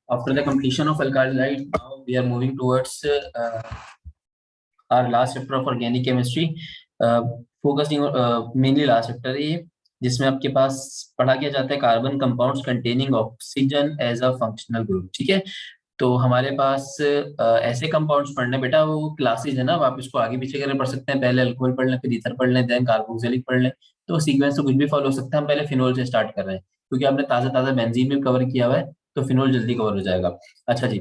After the completion of alkali, now we are moving towards our last chapter of organic chemistry, focusing mainly last chapter ये, जिसमें आपके पास पढ़ा किया जाता है carbon compounds containing oxygen as a functional group. ठीक है, तो हमारे पास ऐसे कंपाउंड्स पढ़ने बेटा, वो क्लासेज है ना, आप इसको आगे पीछे करके पढ़ सकते हैं। पहले अल्कोहल पढ़ लें, फिर ईथर पढ़ लें, देन कार्बोक्सिलिक पढ़ लें, तो सीक्वेंस तो कुछ भी फॉलो हो सकता है। हम पहले फिनोल से स्टार्ट कर रहे हैं क्योंकि आपने ताजा ताजा बेंजीन भी कवर किया हुआ है, तो फिनोल जल्दी कवर हो जाएगा। अच्छा जी।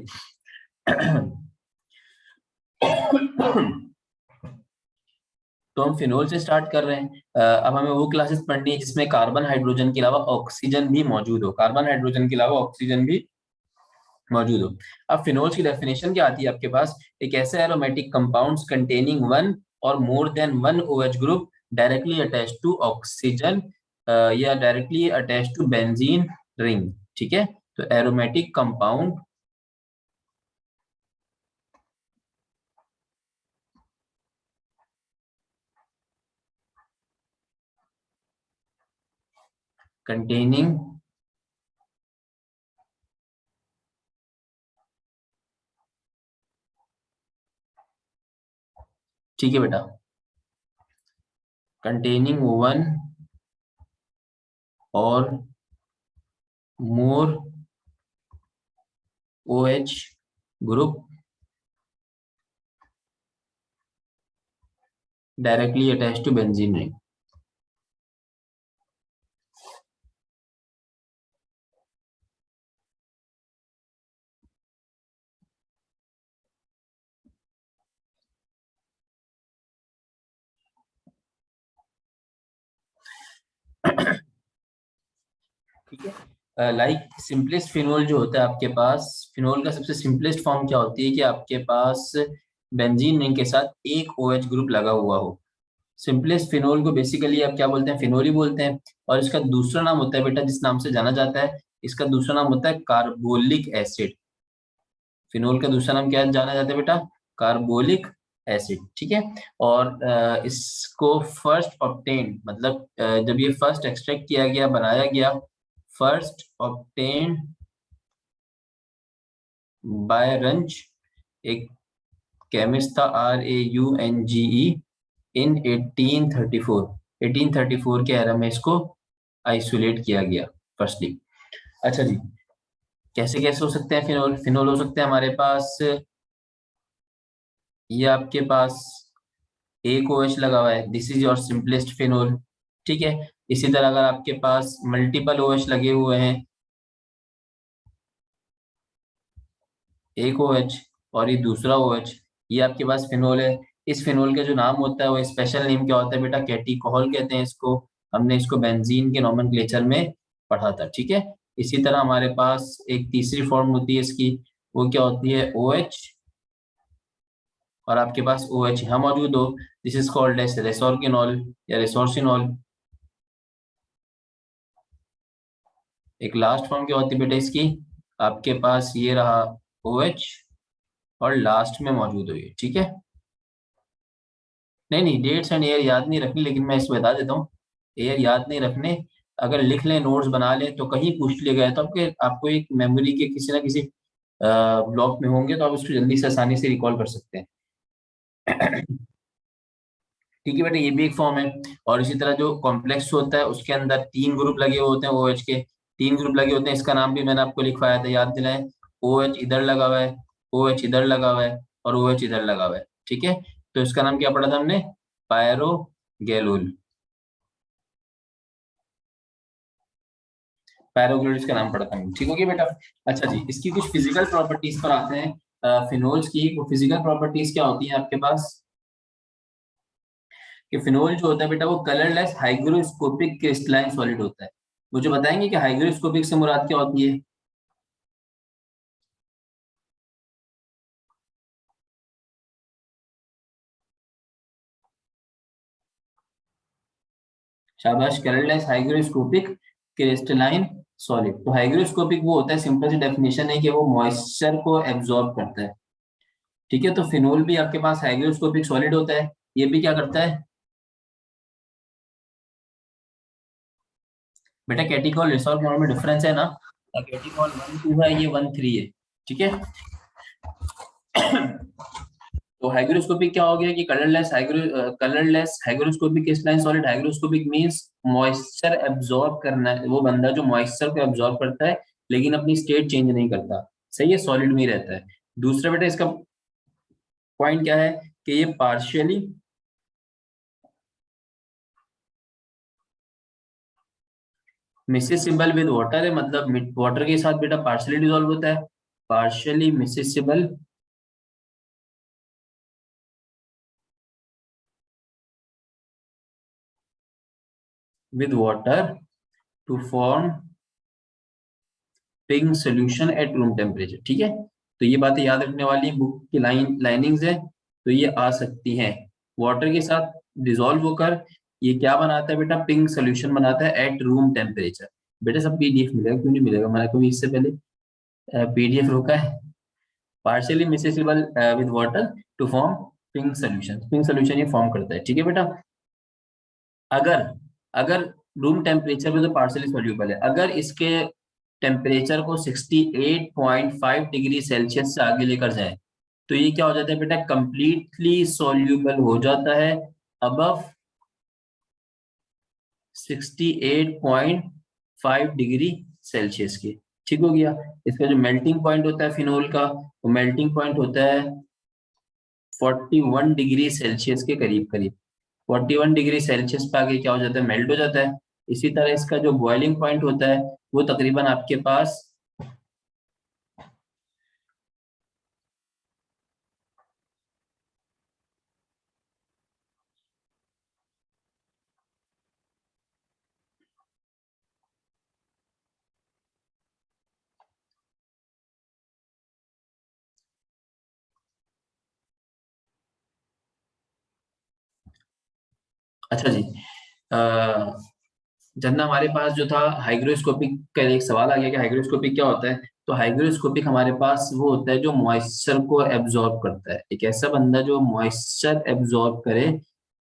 तो हम फिनोल से स्टार्ट कर रहे हैं। अब हमें वो क्लासेस पढ़नी है जिसमें कार्बन हाइड्रोजन के अलावा ऑक्सीजन भी मौजूद हो, कार्बन हाइड्रोजन के अलावा ऑक्सीजन भी मौजूद हो। अब फिनोल्स की डेफिनेशन क्या आती है आपके पास? एक ऐसे एरोमेटिक कंपाउंड्स कंटेनिंग वन और more than one OH group directly attached to oxygen या directly attached to benzene ring. ठीक है, तो एरोमेटिक कंपाउंड containing ठीक है बेटा, containing one और more OH group directly attached to benzene ring। ठीक है, लाइक सिंपलेस्ट फिनोल जो होता है आपके पास, फिनोल का सबसे सिंपलेस्ट फॉर्म क्या होती है कि आपके पास बेंजीन रिंग के साथ एक OH ग्रुप लगा हुआ हो। सिंपलेस्ट फिनोल को बेसिकली आप क्या बोलते हैं? फिनोल ही बोलते हैं। और इसका दूसरा नाम होता है बेटा, जिस नाम से जाना जाता है, इसका दूसरा नाम होता है कार्बोलिक एसिड। फिनोल का दूसरा नाम क्या जाना जाता है बेटा? Carbolic acid. ठीक है, और इसको फर्स्ट ऑब्टेन, मतलब जब ये फर्स्ट एक्सट्रैक्ट किया गया, बनाया गया, फर्स्ट ऑब्टेन बाय रंच, एक केमिस्ट था, RAUNGE, इन 1834। 1834 के एरा में इसको आइसोलेट किया गया फर्स्टली। अच्छा जी, कैसे कैसे हो सकते हैं फिनोल? फिनोल हो सकते हैं हमारे पास, ये आपके पास एक OH लगा हुआ है, this is your simplest phenol. ठीक है, इसी तरह अगर आपके पास मल्टीपल OH लगे हुए हैं, एक OH और ये दूसरा OH, ये आपके पास फिनोल है। इस फिनोल का जो नाम होता है वो स्पेशल नेम क्या होता है बेटा? कैटिकोहॉल कहते हैं इसको। हमने इसको बेंजीन के नोमेनक्लेचर में पढ़ा था। ठीक है, इसी तरह हमारे पास एक तीसरी फॉर्म होती है इसकी, वो क्या होती है? OH, और आपके पास OH यहाँ मौजूद हो, दिस इज कॉल्ड एज रेसोर्किनॉल या रेसोर्सिनॉल। एक लास्ट फॉर्म क्या होती है बेटा इसकी? आपके पास ये रहा OH और लास्ट में मौजूद हुई। ठीक है, नहीं नहीं, डेट्स एंड ईयर याद नहीं रखनी, लेकिन मैं इसको बता देता हूँ, ईयर याद नहीं रखने। अगर लिख लें, नोट्स बना लें, तो कहीं पूछ लिया गया तो आपको एक मेमोरी के किसी ना किसी ब्लॉक में होंगे, तो आप उसको जल्दी से आसानी से रिकॉल कर सकते हैं। ठीक है बेटा, ये भी एक फॉर्म है। और इसी तरह जो कॉम्प्लेक्स होता है उसके अंदर तीन ग्रुप लगे हुए होते हैं OH के, तीन ग्रुप लगे होते हैं। इसका नाम भी मैंने आपको लिखवाया था, याद दिलाएं। OH इधर लगा हुआ है, OH इधर लगा हुआ है, और OH इधर लगा हुआ है। ठीक है, तो इसका नाम क्या पढ़ा था हमने? पायरो गैलूल। पैराग्लोइड्स का नाम पढ़ता हूँ। ठीक हो गया बेटा? अच्छा जी, इसकी कुछ फिजिकल प्रॉपर्टीज पर आते हैं। फिनोल्स की वो फिजिकल प्रॉपर्टीज क्या होती है आपके पास? कि फिनोल जो होता है बेटा, वो कलरलेस हाइग्रोस्कोपिक क्रिस्टलाइन सॉलिड होता है। मुझे बताएंगे कि हाइग्रोस्कोपिक से मुराद क्या होती है? शाबाश, कलरलेस हाइग्रोस्कोपिक क्रिस्टलाइन सॉलिड। तो हाइग्रोस्कोपिक वो होता है, सिंपल सी डेफिनेशन है कि वो मॉइस्चर को एब्जॉर्ब करता है। ठीक है, तो फिनोल भी आपके पास हाइग्रोस्कोपिक सॉलिड होता है। ये भी क्या करता है? बेटा कैटिकॉल रिसॉल्व होने में डिफरेंस है ना, कैटिकॉल 1 2 है, ये 1 3 है, ठीक है। तो हाइग्रोस्कोपिक क्या हो गया कि colourless hygroscopic crystalline solid. Hygroscopic means moisture absorb करना है, वो बंदा जो मॉइस्चर को एब्जॉर्ब करता है लेकिन अपनी स्टेट चेंज नहीं करता, सही है, सॉलिड में ही रहता है। दूसरा बेटा इसका पॉइंट क्या है कि ये पार्शियली मिसेसिबल विद वाटर है, मतलब वाटर के साथ बेटा पार्शियली डिसॉल्व होता है, partially miscible with water to form pink solution at room temperature, ठीक है। तो ये बातें याद रखने वाली, बुक की लाइनिंग्स है, तो ये आ सकती हैं। वाटर के साथ डिसॉल्व होकर ये क्या बनाता है बेटा, पिंक सोल्यूशन बनाता है एट रूम टेम्परेचर। बेटा सब पीडीएफ मिलेगा, क्यों नहीं मिलेगा, मैंने कभी इससे पहले पीडीएफ रोका है। Partially miscible with water to form pink solution ये फॉर्म करता है, ठीक है बेटा। अगर अगर रूम टेम्परेचर पे तो पार्शियली सोल्यूबल है, अगर इसके टेम्परेचर को 68.5 डिग्री सेल्सियस से आगे लेकर जाए तो ये क्या हो जाता है बेटा, कंप्लीटली सोल्यूबल हो जाता है अबव 68.5 डिग्री सेल्सियस के, ठीक हो गया। इसका जो मेल्टिंग पॉइंट होता है फिनोल का, वो मेल्टिंग पॉइंट होता है 41 डिग्री सेल्सियस के करीब करीब। 41 डिग्री सेल्सियस पे आके क्या हो जाता है, मेल्ट हो जाता है। इसी तरह इसका जो बॉइलिंग पॉइंट होता है वो तकरीबन आपके पास, अच्छा जी, जब हमारे पास जो था हाइग्रोस्कोपिक का एक सवाल आ गया कि हाइग्रोस्कोपिक क्या होता है, तो हाइग्रोस्कोपिक हमारे पास वो होता है जो मॉइस्चर को एब्जॉर्ब करता है, एक ऐसा बंदा जो मॉइस्चर एब्जॉर्ब करे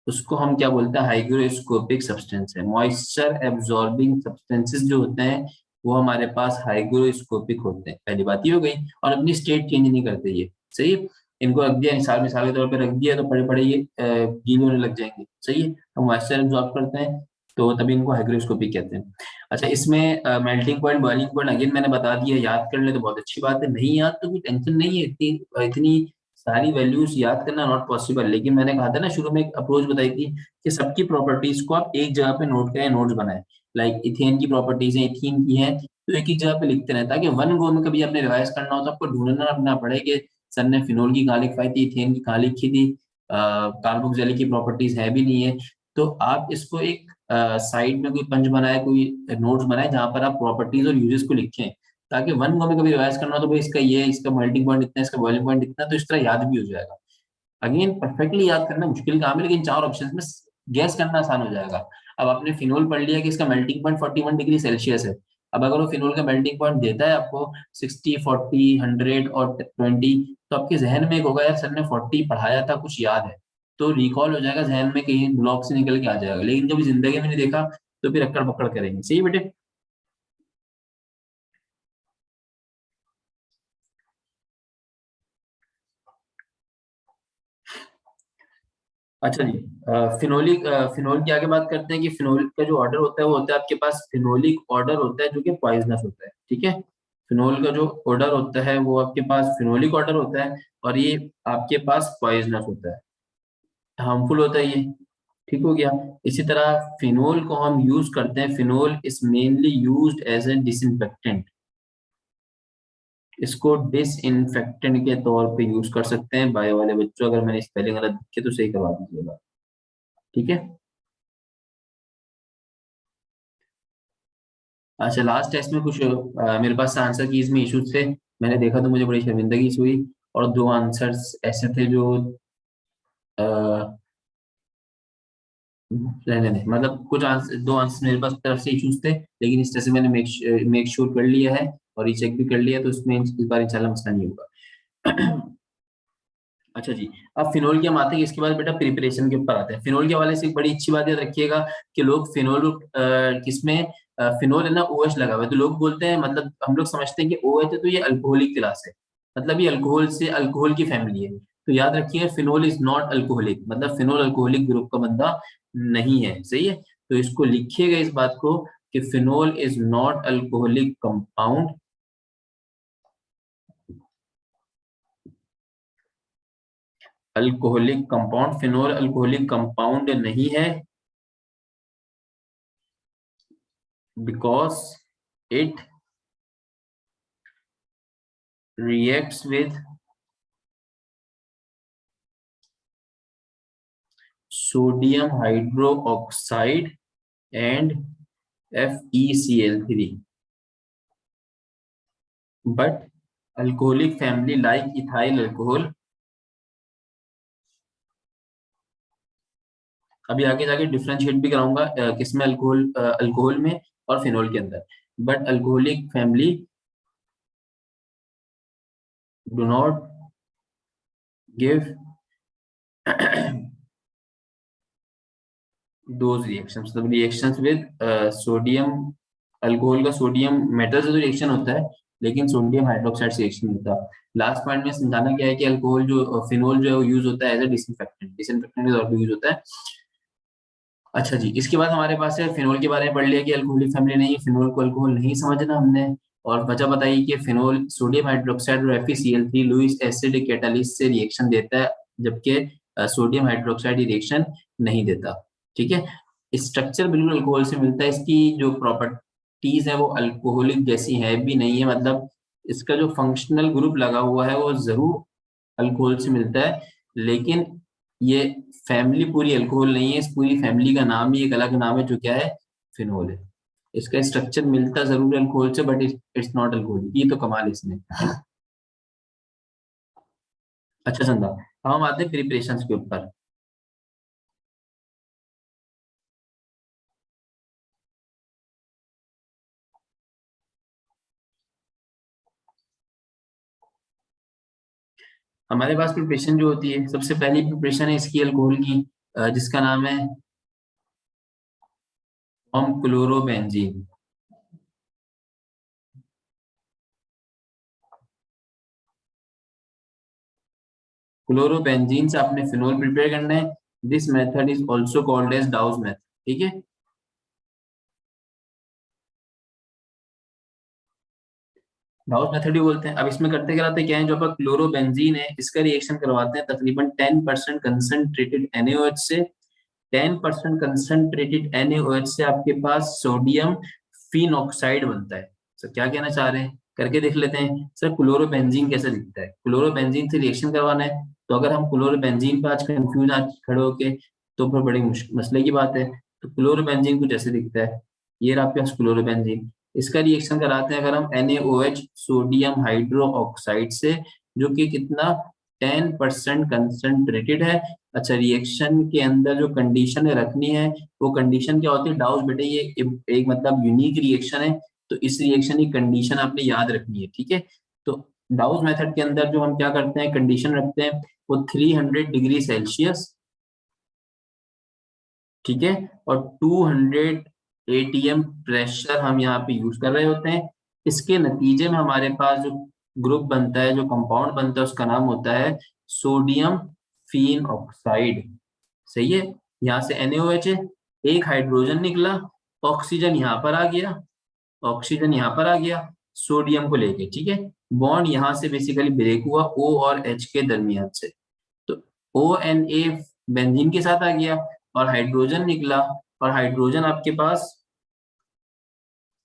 उसको हम क्या बोलते हैं, हाइग्रोस्कोपिक सब्सटेंस है। मॉइस्चर एब्जॉर्बिंग सब्सटेंसेस जो होते हैं वो हमारे पास हाइग्रोस्कोपिक होते हैं, पहली बात ये हो गई। और अपनी स्टेट चेंज नहीं करते ये, सही है। इनको रख दिया मिसाल मिसाल के तौर पर रख दिया तो पड़े पड़े ये गीले होने लग जाएंगे, सही है। हम मॉइस्चर एब्जॉर्ब करते हैं तो तभी इनको हाइग्रोस्कोपिक कहते हैं। अच्छा, इसमें melting point boiling point again मैंने बता दिया, याद कर ले तो बहुत अच्छी बात है, नहीं याद तो कोई टेंशन नहीं है, इतनी इतनी सारी वैल्यूज याद करना नॉट पॉसिबल। लेकिन मैंने कहा था ना शुरू में, एक अप्रोच बताई थी कि सबकी प्रॉपर्टीज को आप एक जगह पे नोट करें, नोट्स बनाए। लाइक इथेन की प्रॉपर्टीज है, इथीन की है, तो एक ही जगह पे लिखते रहे ताकि वन गो में कभी आपने रिवाइज करना हो तो आपको ढूंढना ना पड़े कि सर ने फिनोल की कहाँ लिखवाई थी, इथेन की कहाँ लिखी थी, कार्बोक्सिलिक की प्रॉपर्टीज है भी नहीं है। तो आप इसको एक साइड में कोई पंच बनाए, कोई नोट्स बनाए जहां पर आप प्रॉपर्टीज और यूजेस को लिखें, ताकि वन गो में कभी रिवाइज करना हो तो भाई इसका ये, इसका मेल्टिंग पॉइंट इतना, इसका बॉइलिंग पॉइंट इतना, तो इस तरह याद भी हो जाएगा। अगेन परफेक्टली याद करना मुश्किल काम है, लेकिन चार ऑप्शंस में गैस करना आसान हो जाएगा। अब आपने फिनोल पढ़ लिया कि इसका मेल्टिंग पॉइंट 41 डिग्री सेल्सियस है। अब अगर वो फिनोल का मेल्टिंग पॉइंट देता है आपको 60 40 100 और 20, तो आपके जहन में एक होगा यार सर ने 40 पढ़ाया था, कुछ याद है, तो रिकॉल हो जाएगा जहन में, कहीं ब्लॉक से निकल के आ जाएगा। लेकिन कभी जिंदगी में नहीं देखा तो फिर अक्कड़ पकड़ करेंगे, सही है बेटे। अच्छा जी, फिनोल की आगे बात करते हैं कि फिनोल का जो ऑर्डर होता है वो होता है आपके पास फिनोलिक ऑर्डर होता है जो कि पॉइजनस होता है, ठीक है। फिनोल का जो ऑर्डर होता है वो आपके पास फिनोलिक ऑर्डर होता है और ये आपके पास पॉइजनस होता है, हार्मफुल होता है ये, ठीक हो गया। इसी तरह फिनोल को हम यूज करते हैं, phenol is mainly used as a disinfectant, इसको डिसइंफेक्टेंट के तौर पे यूज कर सकते हैं। बायो वाले बच्चों अगर मैंने स्पेलिंग गलत लिखी तो सही करवा दीजिएगा, ठीक है। अच्छा, लास्ट टेस्ट में कुछ मेरे पास आंसर कीज में इश्यूज थे, मैंने देखा तो मुझे बड़ी शर्मिंदगी सी हुई। और दो आंसर्स ऐसे थे जो रहने नहीं, मतलब कुछ आंसर, दो आंसर मेरे पास तरफ से इश्यूज थे, लेकिन इस तरह से मैंने मेक श्योर कर लिया है और रीचेक भी कर लिया, तो इसमें इस बार इंशाल्लाह मसला नहीं होगा। अच्छा जी, अब फिनोल की हम आते हैं, इसके बाद बेटा प्रिपरेशन के ऊपर आते हैं। फिनोल के हवाले से एक बड़ी अच्छी बात याद रखिएगा कि लोग फिनोल किसमें फिनोल है ना OH लगा हुआ है, तो लोग बोलते हैं, मतलब हम लोग समझते हैं कि OH है तो ये अल्कोहलिक क्लास है, मतलब ये अल्कोहल से अल्कोहल की फैमिली है। तो याद रखिए फिनोल इज नॉट अल्कोहलिक, मतलब फिनोल अल्कोहलिक ग्रुप का बंदा नहीं है, सही है। तो इसको लिखिएगा इस बात को कि phenol is not alcoholic compound, alcoholic compound, phenol alcoholic compound नहीं है, because it reacts with sodium hydroxide and FeCl3, but alcoholic family like ethyl alcohol, अभी आगे जाके डिफरेंशिएट भी कराऊंगा किसमें, अल्कोहल अल्कोहल में और फिनोल के अंदर, but alcoholic family do not give those reactions, मतलब reactions with सोडियम, अल्कोहल का सोडियम मेटल से तो रिएक्शन होता है, लेकिन सोडियम हाइड्रोक्साइड से रिएक्शन नहीं होता। लास्ट पॉइंट में समझाना क्या है कि अल्कोहल जो फिनोल जो है वो यूज होता है एज ए डिसइंफेक्टेंट, डिसइंफेक्टेंट के तौर पे यूज होता है। अच्छा जी, इसके बाद हमारे पास है फिनोल के बारे में पढ़ लिया कि अल्कोहलिक फैमिली नहीं, फिनोल को अल्कोहल नहीं समझना हमने। और वजह बताइए कि फिनोल सोडियम हाइड्रोक्साइड और FeCl3 लुईस एसिड कैटालिस्ट से रिएक्शन देता है, जबकि सोडियम हाइड्रोक्साइड रिएक्शन नहीं देता। ठीक है, स्ट्रक्चर बिल्कुल अल्कोहल से मिलता है, इसकी जो प्रॉपर्टीज है वो अल्कोहलिक जैसी है भी नहीं है, मतलब इसका जो फंक्शनल ग्रुप लगा हुआ है वो जरूर अल्कोहल से मिलता है, लेकिन ये फैमिली पूरी अल्कोहल नहीं है, इस पूरी फैमिली का नाम ही एक अलग नाम है जो क्या है, फिनोल है। इसका स्ट्रक्चर मिलता जरूर है अल्कोहल से, बट इट्स नॉट अल्कोहल, ये तो कमाल है इसने। अच्छा चंदा, अब हम आते हैं प्रिपरेशन के ऊपर। हमारे पास प्रिपरेशन जो होती है, सबसे पहली प्रिपरेशन है इसकी अल्कोहल की, जिसका नाम है फॉर्म क्लोरोबेंजीन। क्लोरोबेंजीन से आपने फिनोल प्रिपेयर करना है। This method is also called as Dow's method. ठीक है, डाउस मेथड ही बोलते हैं। अब इसमें करते कराते क्या है, जो आपका क्लोरोबेंजीन है इसका रिएक्शन करवाते हैं तकरीबन 10% कंसंट्रेटेड NaOH से। 10% कंसंट्रेटेड NaOH से आपके पास सोडियम फिनॉक्साइड बनता है। सर क्या कहना चाह रहे हैं, करके देख लेते हैं। सर क्लोरोबेंजीन कैसे दिखता है, क्लोरोबेंजीन से रिएक्शन करवाना है, तो अगर हम क्लोरोबेंजीन पे आज कंफ्यूज आज खड़े होके, तो फिर बड़ी मसले की बात है। तो क्लोरोबेंजीन कुछ ऐसे दिखता है, ये रहा आपके पास क्लोरोबेंजीन। इसका रिएक्शन कराते हैं अगर हम NaOH सोडियम हाइड्रो ऑक्साइड से, जो कि कितना 10% कंसंट्रेटेड है। अच्छा, रिएक्शन के अंदर जो कंडीशन रखनी है वो कंडीशन क्या होती है, डाउस बेटे ये एक मतलब यूनिक रिएक्शन है, तो इस रिएक्शन की कंडीशन आपने याद रखनी है। ठीक है, तो डाउस मेथड के अंदर जो हम क्या करते हैं, कंडीशन रखते हैं वो 300 डिग्री सेल्सियस, ठीक है, और 200 ATM प्रेशर हम यहाँ पे यूज कर रहे होते हैं। इसके नतीजे में हमारे पास जो ग्रुप बनता है, जो कंपाउंड बनता है, उसका नाम होता है सोडियम फिन ऑक्साइड। सही है, यहाँ से NaOH है, एक हाइड्रोजन निकला, ऑक्सीजन यहाँ पर आ गया, ऑक्सीजन यहाँ पर आ गया सोडियम को लेके। ठीक है, बॉन्ड यहाँ से बेसिकली ब्रेक हुआ O और H के दरमियान से, तो ONA बेंजीन के साथ आ गया और हाइड्रोजन निकला, और हाइड्रोजन आपके पास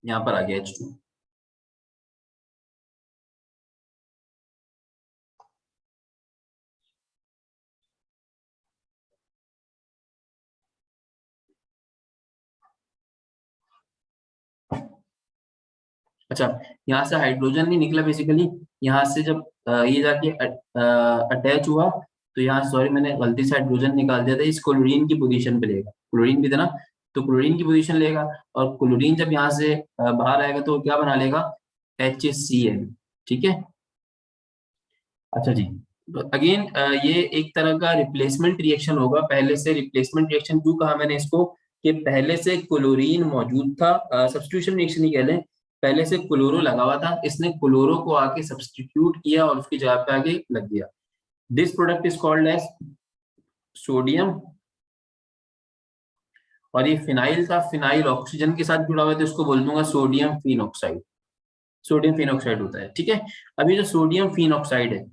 यहाँ पर आ गया H2। अच्छा, यहाँ से हाइड्रोजन नहीं निकला बेसिकली, यहाँ से जब ये जाके अटैच हुआ, तो यहाँ सॉरी मैंने गलती से हाइड्रोजन निकाल दिया था, इस क्लोरीन की पोजीशन पे लेगा, क्लोरीन भी था ना, तो क्लोरीन की पोजीशन लेगा, और क्लोरीन जब यहाँ से बाहर आएगा तो वो क्या बना लेगा, HCl। ठीक है, अच्छा जी, अगेन ये एक तरह का रिप्लेसमेंट रिएक्शन होगा, पहले से रिप्लेसमेंट रिएक्शन क्यों कहा मैंने इसको, कि पहले से क्लोरीन मौजूद था, सब्स्टिट्यूशन रिएक्शन ही कह लें, पहले से क्लोरो लगा हुआ था, इसने क्लोरो को आके सब्स्टिट्यूट किया और उसकी जगह पे आके लग दिया। This product is called as sodium, और ये फिनाइल था, फिनाइल ऑक्सीजन के साथ जुड़ा हुआ है तो इसको बोल दूंगा सोडियम फिनॉक्साइड। सोडियम फिनॉक्साइड होता है, ठीक है। अभी जो सोडियम फिनॉक्साइड है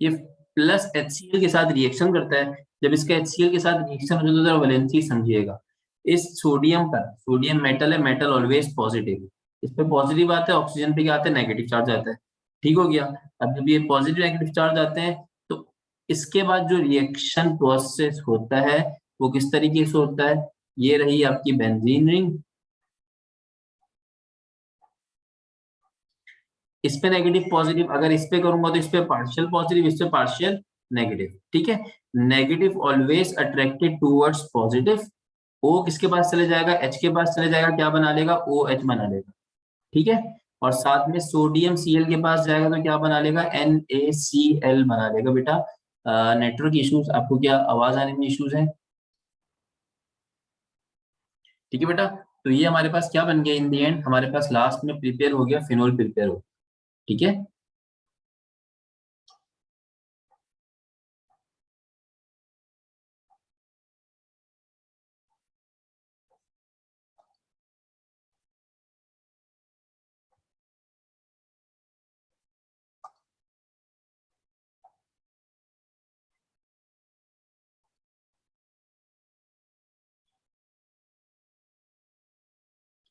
ये प्लस HCl के साथ रिएक्शन करता है। जब इसका HCl के साथ रिएक्शन हो जाता है तो वैलेंसी समझिएगा, इस सोडियम पर, सोडियम मेटल है, मेटल ऑलवेज पॉजिटिव, इस पे पॉजिटिव आता है, ऑक्सीजन पे क्या आता है, नेगेटिव चार्ज आता है। ठीक हो गया। अब जब ये पॉजिटिव नेगेटिव चार्ज आते हैं तो इसके बाद जो रिएक्शन प्रोसेस होता है वो किस तरीके से होता है, ये रही आपकी बेंजीन रिंग, इस पे नेगेटिव पॉजिटिव, अगर इस पे करूंगा तो इस पे पार्शियल पॉजिटिव, इस पे पार्शियल नेगेटिव, ठीक है। Negative always attracted towards positive, ओ किसके पास चले जाएगा, एच के पास चले जाएगा, क्या बना लेगा, ओ एच बना लेगा, ठीक है। और साथ में सोडियम Cl के पास जाएगा तो क्या बना लेगा, NaCl बना लेगा। बेटा नेटवर्क इश्यूज, आपको क्या आवाज आने में इश्यूज है, ठीक है बेटा। तो ये हमारे पास क्या बन गया, इन दी एंड हमारे पास लास्ट में प्रिपेयर हो गया, फिनोल प्रिपेयर हो, ठीक है।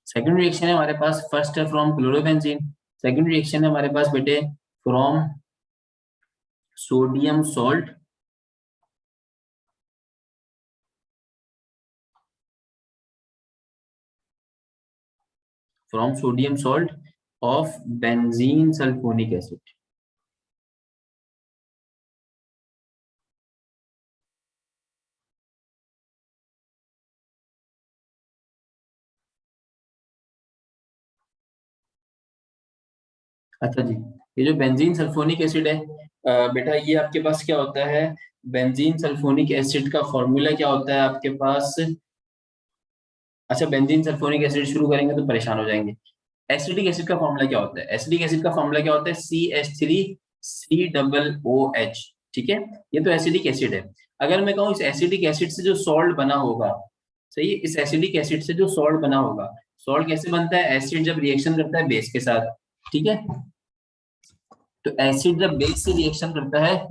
सेकंड रिएक्शन है हमारे पास, फर्स्ट है फ्रॉम क्लोरोबेंजीन, सेकंड रिएक्शन है हमारे पास बेटे from sodium salt, from sodium salt of benzene sulphonic acid. अच्छा जी, ये जो बेंजीन सल्फोनिक एसिड है बेटा, ये आपके पास क्या होता है, बेंजीन सल्फोनिक एसिड का फॉर्मूला क्या होता है आपके पास। अच्छा, बेंजीन सल्फोनिक एसिड शुरू करेंगे तो परेशान हो जाएंगे। एसिडिक एसिड का फॉर्मूला क्या होता है, एसिडिक एसिड का फॉर्मूला क्या होता है, CH3COOH, ठीक है। ये तो एसिडिक एसिड है। अगर मैं कहूँ इस एसिडिक एसिड से जो सॉल्ट बना होगा, सही है, इस एसिडिक एसिड से जो सॉल्ट बना होगा, सॉल्ट कैसे बनता है, एसिड जब रिएक्शन करता है बेस के साथ, ठीक है। तो एसिड जब बेस से रिएक्शन करता है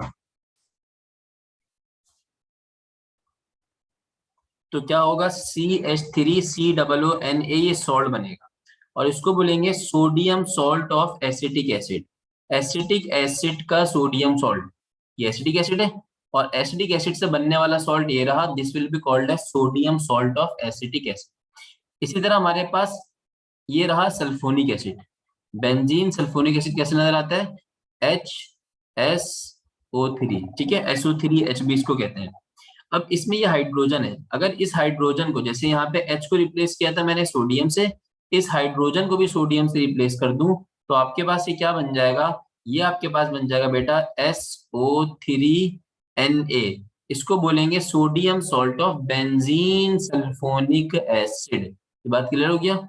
तो क्या होगा, CH3COONA, ये सॉल्ट बनेगा और इसको बोलेंगे sodium salt of acetic acid. Acetic acid का सोडियम सॉल्ट, ये एसिटिक एसिड है, और एसिटिक एसिड से बनने वाला सॉल्ट ये रहा, this will be called as sodium salt of acetic acid. इसी तरह हमारे पास ये रहा sulphonic acid, benzene sulphonic acid कैसे नजर आता है, HSO3, ठीक है, SO3Hb इसको कहते हैं। अब इसमें ये हाइड्रोजन है, अगर इस हाइड्रोजन को, जैसे यहाँ पे H को रिप्लेस किया था मैंने सोडियम से, इस हाइड्रोजन को भी सोडियम से रिप्लेस कर दूं तो आपके पास ये क्या बन जाएगा, ये आपके पास बन जाएगा बेटा SO3Na, इसको बोलेंगे sodium salt of benzene sulphonic acid. ये बात क्लियर हो गया।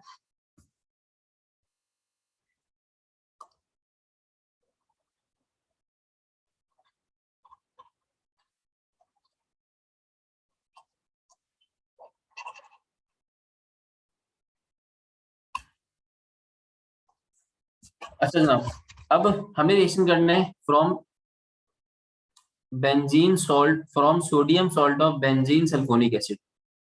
अच्छा जनाब, अब हमें रिएक्शन करना है from benzene salt, from sodium salt of benzene sulphonic acid.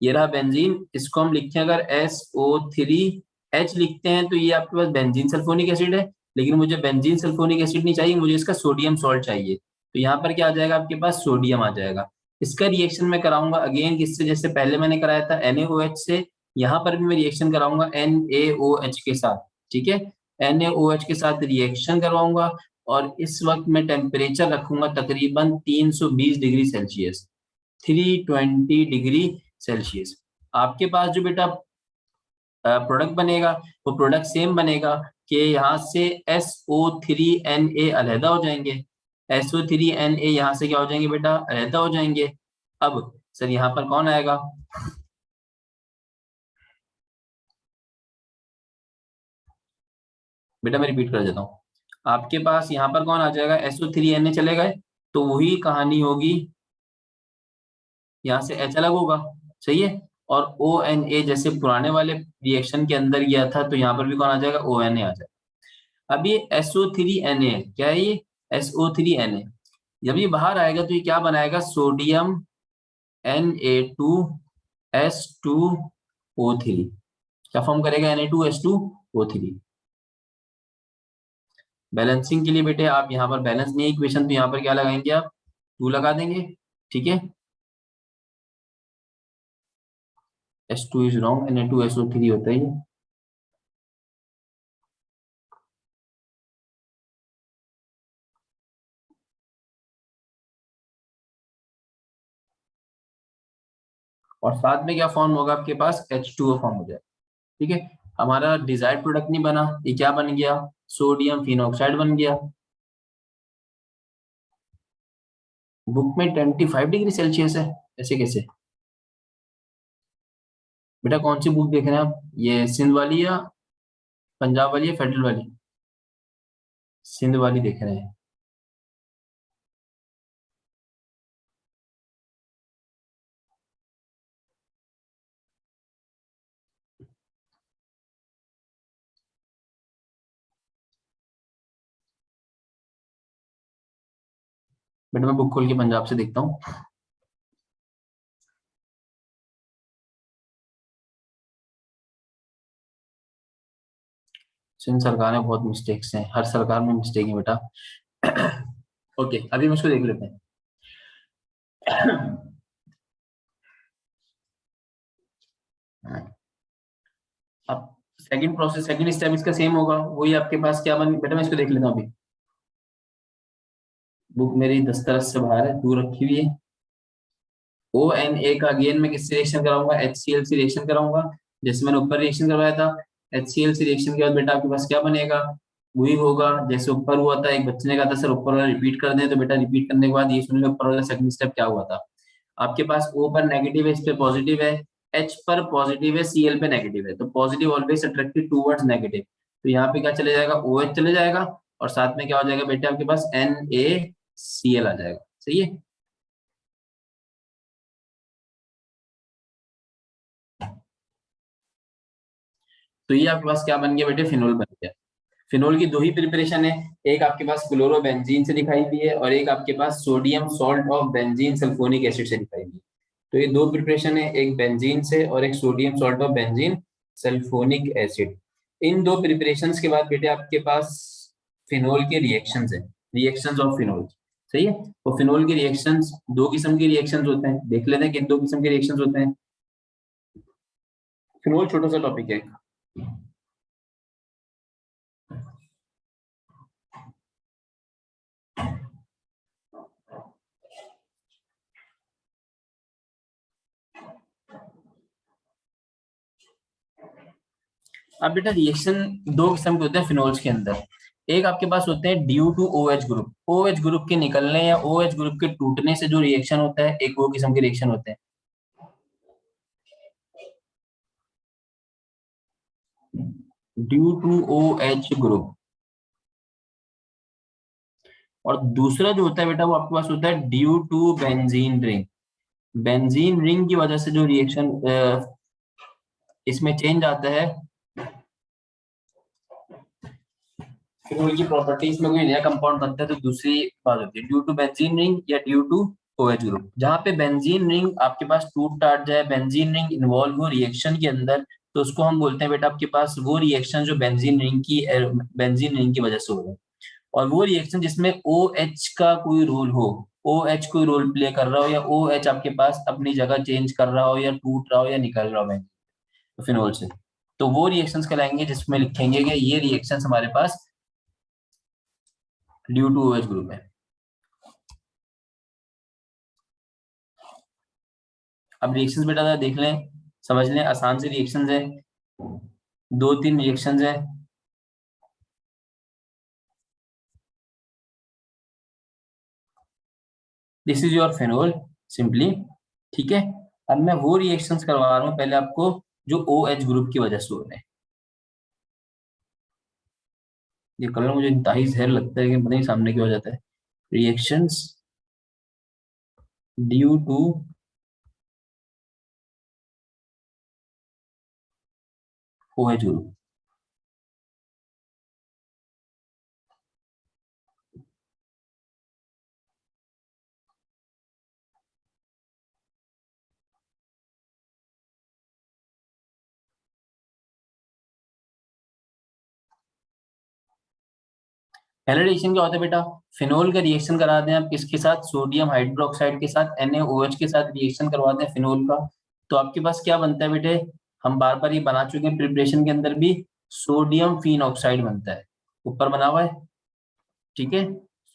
ये रहा बेंजीन, इसको हम लिखते हैं अगर SO3H लिखते हैं तो ये आपके पास बेंजीन सल्फोनिक एसिड है, लेकिन मुझे बेंजीन सल्फोनिक एसिड नहीं चाहिए, मुझे इसका सोडियम सॉल्ट चाहिए। तो यहाँ पर क्या आ जाएगा आपके पास, सोडियम आ जाएगा। इसका रिएक्शन मैं कराऊंगा अगेन किससे, जैसे पहले मैंने कराया था NaOH से, यहाँ पर भी मैं रिएक्शन कराऊंगा NaOH के साथ, ठीक है। NaOH के साथ रिएक्शन करवाऊंगा और इस वक्त मैं टेम्परेचर रखूंगा तकरीबन 320 डिग्री सेल्सियस, 320 डिग्री सेल्सियस। आपके पास जो बेटा प्रोडक्ट बनेगा वो प्रोडक्ट सेम बनेगा कि यहाँ से SO3Na अलहदा हो जाएंगे, SO3Na यहाँ से क्या हो जाएंगे बेटा, अलहदा हो जाएंगे। अब सर यहाँ पर कौन आएगा, बेटा मैं रिपीट कर देता हूँ, आपके पास यहाँ पर कौन आ जाएगा, SO3Na चले गए, तो वही कहानी होगी, यहाँ से H अलग होगा, सही है, और ONA जैसे पुराने वाले रिएक्शन के अंदर गया था, तो यहाँ पर भी कौन आ जाएगा, ONA आ जाएगा। अब ये SO3Na है, क्या है ये, SO3Na, जब ये बाहर आएगा तो ये क्या बनाएगा, सोडियम Na2S2O3, क्या फॉर्म करेगा, Na2S2O3। बैलेंसिंग के लिए बेटे आप यहाँ पर बैलेंस नहीं है इक्वेशन, तो यहाँ पर क्या लगाएंगे आप, 2 लगा देंगे, ठीक है। S2 इज रॉन्ग, Na2SO3 होता है ये। और साथ में क्या फॉर्म होगा आपके पास, H2O फॉर्म हो जाए, ठीक है। हमारा डिजायर्ड प्रोडक्ट नहीं बना, ये क्या बन गया, सोडियम फिनॉक्साइड बन गया। बुक में 25 डिग्री सेल्सियस है, ऐसे कैसे बेटा, कौन सी बुक देख रहे हैं आप, ये सिंध वाली या पंजाब वाली या फेडरल वाली, सिंध वाली देख रहे हैं। बेटा मैं बुक खोल के पंजाब से देखता हूँ। सिंध सरकार में बहुत मिस्टेक्स हैं, हर सरकार में मिस्टेक है बेटा। ओके अभी हम इसको देख लेते हैं। अब सेकंड प्रोसेस, सेकंड स्टेप इसका सेम होगा, वही आपके पास क्या बन, बेटा मैं इसको देख लेता हूँ अभी, बुक मेरी दस्तरस से बाहर है, दूर रखी हुई है। ONA का अगेन मैं किससे रिएक्शन कराऊंगा, HCl से रिएक्शन कराऊंगा, जैसे मैंने ऊपर रिएक्शन करवाया था। HCl से रिएक्शन के बाद बेटा आपके पास क्या बनेगा, वही होगा जैसे ऊपर हुआ था। एक बच्चे ने कहा था सर ऊपर वाला रिपीट कर दें, तो बेटा रिपीट करने के बाद ये सुन लो ऊपर वाला सेकंड स्टेप क्या हुआ था। आपके पास O पर नेगेटिव है, इस पे पॉजिटिव है, H पर पॉजिटिव है, Cl पे नेगेटिव है, तो positive always attracted towards negative, तो यहाँ पे क्या चले जाएगा, OH चले जाएगा, और साथ में क्या हो जाएगा बेटे आपके पास NaCl आ जाएगा, सही है। तो ये आपके पास क्या बन गया बेटे, फिनोल बन गया। फिनोल की दो ही प्रिपरेशन है, एक आपके पास क्लोरोबेंजीन से दिखाई दी है, और एक आपके पास sodium salt of benzene sulphonic acid से दिखाई दी है। तो ये दो प्रिपरेशन है, एक बेंजीन से और एक sodium salt of benzene sulphonic acid. इन दो प्रिपरेशंस के बाद बेटे आपके पास फिनोल के रिएक्शंस है, रिएक्शंस ऑफ फिनोल, सही है। तो फिनोल के रिएक्शंस, दो किस्म के रिएक्शंस होते हैं, देख लेते हैं किन दो किस्म के रिएक्शंस होते हैं। फिनोल छोटा सा टॉपिक है। अब बेटा रिएक्शन दो किस्म के होते हैं फिनोल्स के अंदर, एक आपके पास होते हैं due to OH group, OH group के निकलने या OH ग्रुप के टूटने से जो रिएक्शन होता है, एक वो किस्म के रिएक्शन होते हैं ड्यू टू OH ग्रुप। और दूसरा जो होता है बेटा वो आपके पास होता है due to benzene ring, benzene ring की वजह से जो रिएक्शन इसमें चेंज आता है, फिर उनकी प्रॉपर्टीज में कोई नया कंपाउंड बनता है, तो दूसरी बात होती है ड्यू टू बेंजीन रिंग या ड्यू टू OH ग्रुप। जहां पे बेंजीन रिंग आपके पास टूट टाट जाए, बेंजीन रिंग इन्वॉल्व हो रिएक्शन के अंदर, तो उसको हम बोलते हैं बेटा आपके पास वो रिएक्शन जो बेंजीन रिंग की वजह से हो रहा है। और वो रिएक्शन जिसमें OH का कोई रोल हो, OH कोई रोल प्ले कर रहा हो, या OH आपके पास अपनी जगह चेंज कर रहा हो, या टूट रहा हो, या निकल रहा हो फिनोल से, तो वो रिएक्शंस कहलाएंगे जिसमें लिखेंगे कि ये रिएक्शंस हमारे पास ड्यू टू OH ग्रुप है। अब रिएक्शंस बेटा जरा देख लें, समझ लें, आसान से रिएक्शंस है, दो तीन रिएक्शंस है। This is your phenol simply, ठीक है। अब मैं वो रिएक्शंस करवा रहा हूँ पहले आपको जो OH ग्रुप की वजह से हो रहे हैं। ये कलर मुझे इंतहाई जहर लगता है, लेकिन पता नहीं सामने क्यों आ जाता है। Reactions due to OH group. पहला रिएक्शन क्या होता है बेटा? फिनोल का रिएक्शन कराते हैं आप किसके साथ? सोडियम हाइड्रोक्साइड के साथ, NaOH के साथ रिएक्शन करवाते हैं फिनोल का। तो आपके पास क्या बनता है बेटे? हम बार बार ये बना चुके हैं प्रिपरेशन के अंदर भी, सोडियम फिनॉक्साइड बनता है। ऊपर बना हुआ है, ठीक है।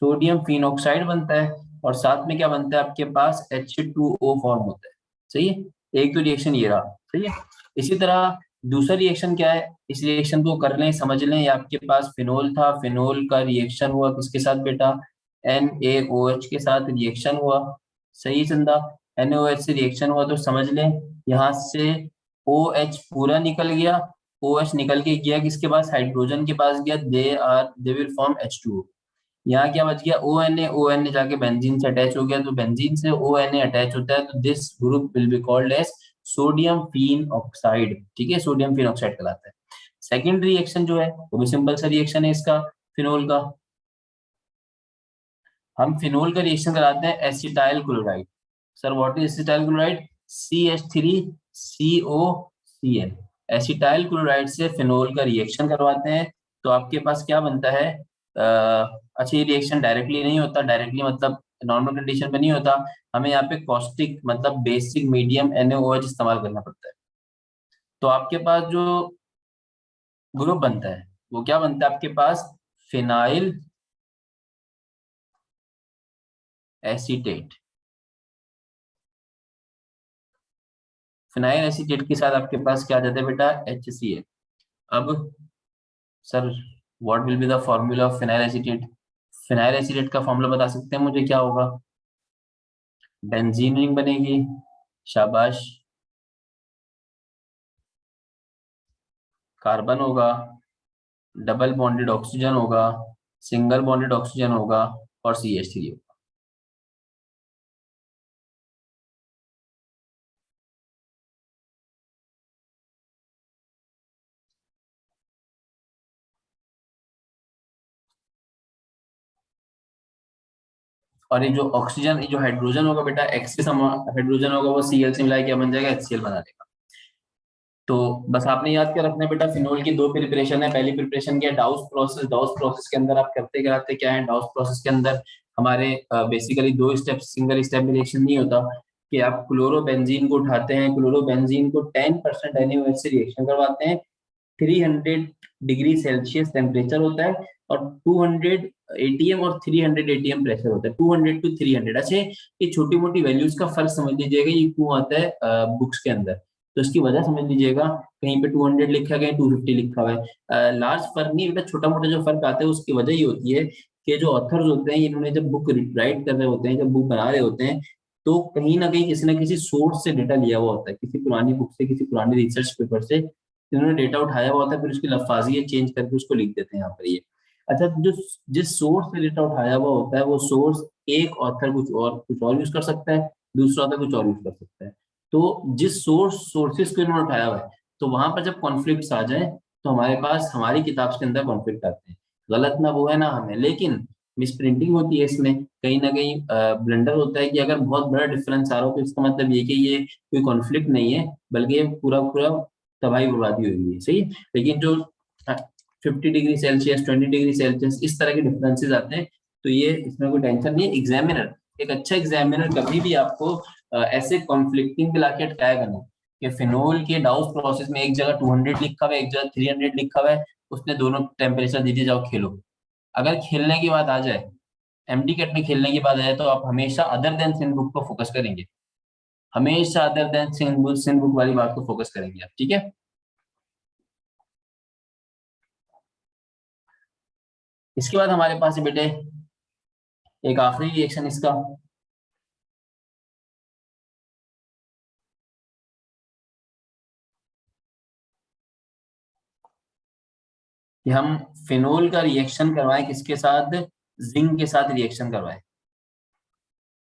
सोडियम फिनॉक्साइड बनता है, और साथ में क्या बनता है आपके पास? H2O फॉर्म होता है। सही है, एक तो रिएक्शन ये रहा। सही है। इसी तरह दूसरा रिएक्शन क्या है? इस रिएक्शन को कर लें, समझ लें। ये आपके पास फिनोल था, फिनोल का रिएक्शन हुआ किसके साथ बेटा? NaOH के साथ रिएक्शन हुआ। सही चंदा, NaOH से रिएक्शन हुआ तो समझ लें, यहाँ से OH पूरा निकल गया। OH निकल के गया किसके पास? हाइड्रोजन के पास गया। They will form H2O। यहाँ क्या बच गया? ONA जाके बेंजीन से अटैच हो गया, तो बेंजीन से ONA अटैच होता है, तो this group will be called as sodium phenoxide. ठीक है, सोडियम फिन ऑक्साइड कहलाता है। सेकेंड रिएक्शन जो है वो भी सिंपल सा रिएक्शन है इसका, फिनोल का। हम फिनोल का रिएक्शन कराते हैं acetyl chloride. Sir what is acetyl chloride? CH3COCl। Acetyl chloride से फिनोल का रिएक्शन करवाते हैं, तो आपके पास क्या बनता है? अच्छा, ये रिएक्शन डायरेक्टली नहीं होता, डायरेक्टली मतलब नॉर्मल कंडीशन में नहीं होता। हमें यहाँ पे कॉस्टिक मतलब बेसिक मीडियम NaOH इस्तेमाल करना पड़ता है। तो आपके पास जो ग्रुप बनता है वो क्या बनता है आपके पास? Phenyl acetate. फिनाइल एसीटेट के साथ आपके पास क्या आ जाता है बेटा? HCl। अब sir what will be the formula of phenyl acetate? Phenyl acetate का फॉर्मूला बता सकते हैं मुझे, क्या होगा? बेंजीन रिंग बनेगी। शाबाश। कार्बन होगा, डबल बॉन्डेड ऑक्सीजन होगा, सिंगल बॉन्डेड ऑक्सीजन होगा, और CH3 होगा। और ये जो ऑक्सीजन, ये जो हाइड्रोजन होगा बेटा, एक्सिस हाइड्रोजन होगा, वो Cl से मिला के क्या बन जाएगा? HCl बना देगा। तो बस आपने याद क्या रखना है बेटा, फिनोल की दो प्रिपरेशन है। पहली प्रिपरेशन क्या है? डाउस प्रोसेस। डाउस प्रोसेस के अंदर आप करते कराते क्या है? डाउस प्रोसेस के अंदर हमारे बेसिकली दो स्टेप, सिंगल स्टेप रिएक्शन नहीं होता कि आप क्लोरोबेंजीन को उठाते हैं, क्लोरोबेंजीन को 10% NaOH से रिएक्शन करवाते हैं। 300 डिग्री सेल्सियस टेम्परेचर होता है, और 200 ATM और 300 ATM प्रेशर होता है। 200 to 300। अच्छा, ये छोटी मोटी वैल्यूज का फर्क समझ लीजिएगा, ये क्यों आता है बुक्स के अंदर, तो इसकी वजह समझ लीजिएगा। कहीं पे 200 लिखा है, कहीं 250 लिखा हुआ है। लार्ज फर्क नहीं बेटा, छोटा मोटा जो फर्क आता है उसकी वजह ये होती है कि जो ऑथर्स होते हैं इन्होंने जब बुक राइट कर रहे होते हैं, जब बुक बना रहे होते हैं, तो कहीं ना कहीं किसी ना किसी सोर्स से डेटा लिया हुआ होता है, किसी पुरानी बुक से, किसी पुराने रिसर्च पेपर से इन्होंने डेटा उठाया हुआ होता है, फिर उसकी लफाजियत चेंज करके उसको लिख देते हैं यहाँ पर ये। अच्छा, जो जिस सोर्स से डेटा उठाया हुआ होता है वो सोर्स, एक ऑथर कुछ और यूज कर सकता है, दूसरा ऑथर कुछ और यूज कर सकता है। तो जिस सोर्सेस को इन्होंने उठाया हुआ है, तो वहां पर जब कॉन्फ्लिक्ट आ जाए, तो हमारे पास हमारी किताब के अंदर कॉन्फ्लिक्ट आते हैं। गलत ना वो है ना हमें, लेकिन मिस प्रिंटिंग होती है इसमें, कहीं ना कहीं ब्लंडर होता है कि अगर बहुत बड़ा डिफरेंस आ रहा हो तो इसका मतलब ये कि ये कोई कॉन्फ्लिक्ट नहीं है, बल्कि ये पूरा पूरा तबाही बर्बादी हुई है। सही है? लेकिन जो 50 डिग्री सेल्सियस, 20 डिग्री सेल्सियस, इस तरह के डिफरेंसेस आते हैं, तो ये इसमें कोई टेंशन नहीं है। एग्जामिनर, एक अच्छा एग्जामिनर कभी भी आपको ऐसे कॉन्फ्लिक्टिंग ला के अटकाएगा नहीं कि फिनोल के डाउस प्रोसेस में एक जगह 200 लिखा हुआ है, एक जगह 300 लिखा हुआ है, उसने दोनों टेम्परेचर दीजिए, जाओ खेलो। अगर खेलने की बात आ जाए, एमडी कैट में खेलने की बात आ जाए, तो आप हमेशा अदर देन सिन बुक को फोकस करेंगे। हमेशा अदर देन सिन बुक वाली बात को फोकस करेंगे आप, ठीक है। इसके बाद हमारे पास है बेटे एक आखिरी रिएक्शन इसका, कि हम फिनोल का रिएक्शन करवाएं किसके साथ, जिंक के साथ रिएक्शन करवाएं।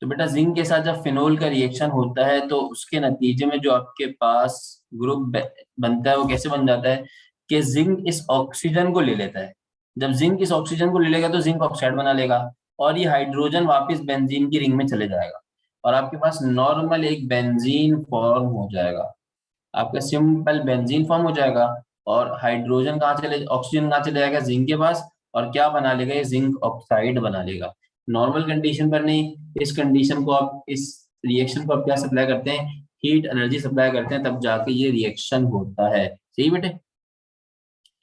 तो बेटा जिंक के साथ जब फिनोल का रिएक्शन होता है तो उसके नतीजे में जो आपके पास ग्रुप बनता है वो कैसे बन जाता है कि जिंक इस ऑक्सीजन को ले लेता है। जब जिंक इस ऑक्सीजन को ले लेगा तो जिंक ऑक्साइड बना लेगा और ये हाइड्रोजन वापस बेंजीन की रिंग में चले जाएगा और आपके पास नॉर्मल एक बेंजीन फॉर्म हो जाएगा। आपका सिंपल बेंजीन फॉर्म हो जाएगा और हाइड्रोजन कहाँ चले, ऑक्सीजन कहाँ चले जाएगा, जिंक के पास, और क्या बना लेगा, ये जिंक ऑक्साइड बना लेगा। नॉर्मल कंडीशन पर नहीं, इस कंडीशन को आप, इस रिएक्शन को आप क्या सप्लाई करते हैं, हीट एनर्जी सप्लाई करते हैं, तब जाके ये रिएक्शन होता है। सही बेटे,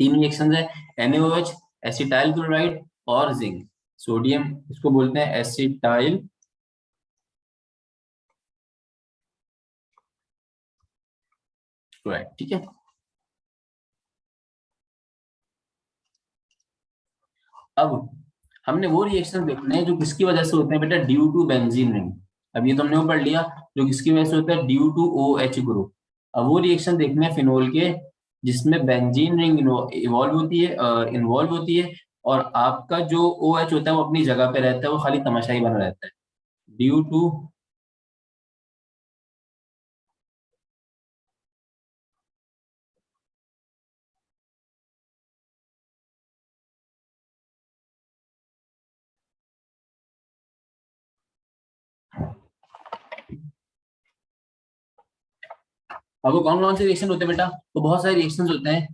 तीन रिएक्शन है, NaOH, एसिटाइल क्लोराइड और जिंक। सोडियम इसको बोलते हैं एसिटाइल क्लोराइड। ठीक है, अब हमने वो रिएक्शन देखने हैं जो किसकी वजह से होते हैं बेटा, ड्यू टू बेंजीन रिंग। अब ये तो हमने वो पढ़ लिया जो किसकी वजह से होता है, ड्यू टू OH ग्रुप। अब वो रिएक्शन देखने हैं फिनोल के जिसमें बेंजीन रिंग इवॉल्व होती है, इन्वॉल्व होती है, और आपका जो OH होता है वो अपनी जगह पे रहता है, वो खाली तमाशाई बना रहता है। ड्यू टू, अब वो कौन कौन से रिएक्शन होते हैं बेटा, तो बहुत सारे रिएक्शन होते हैं।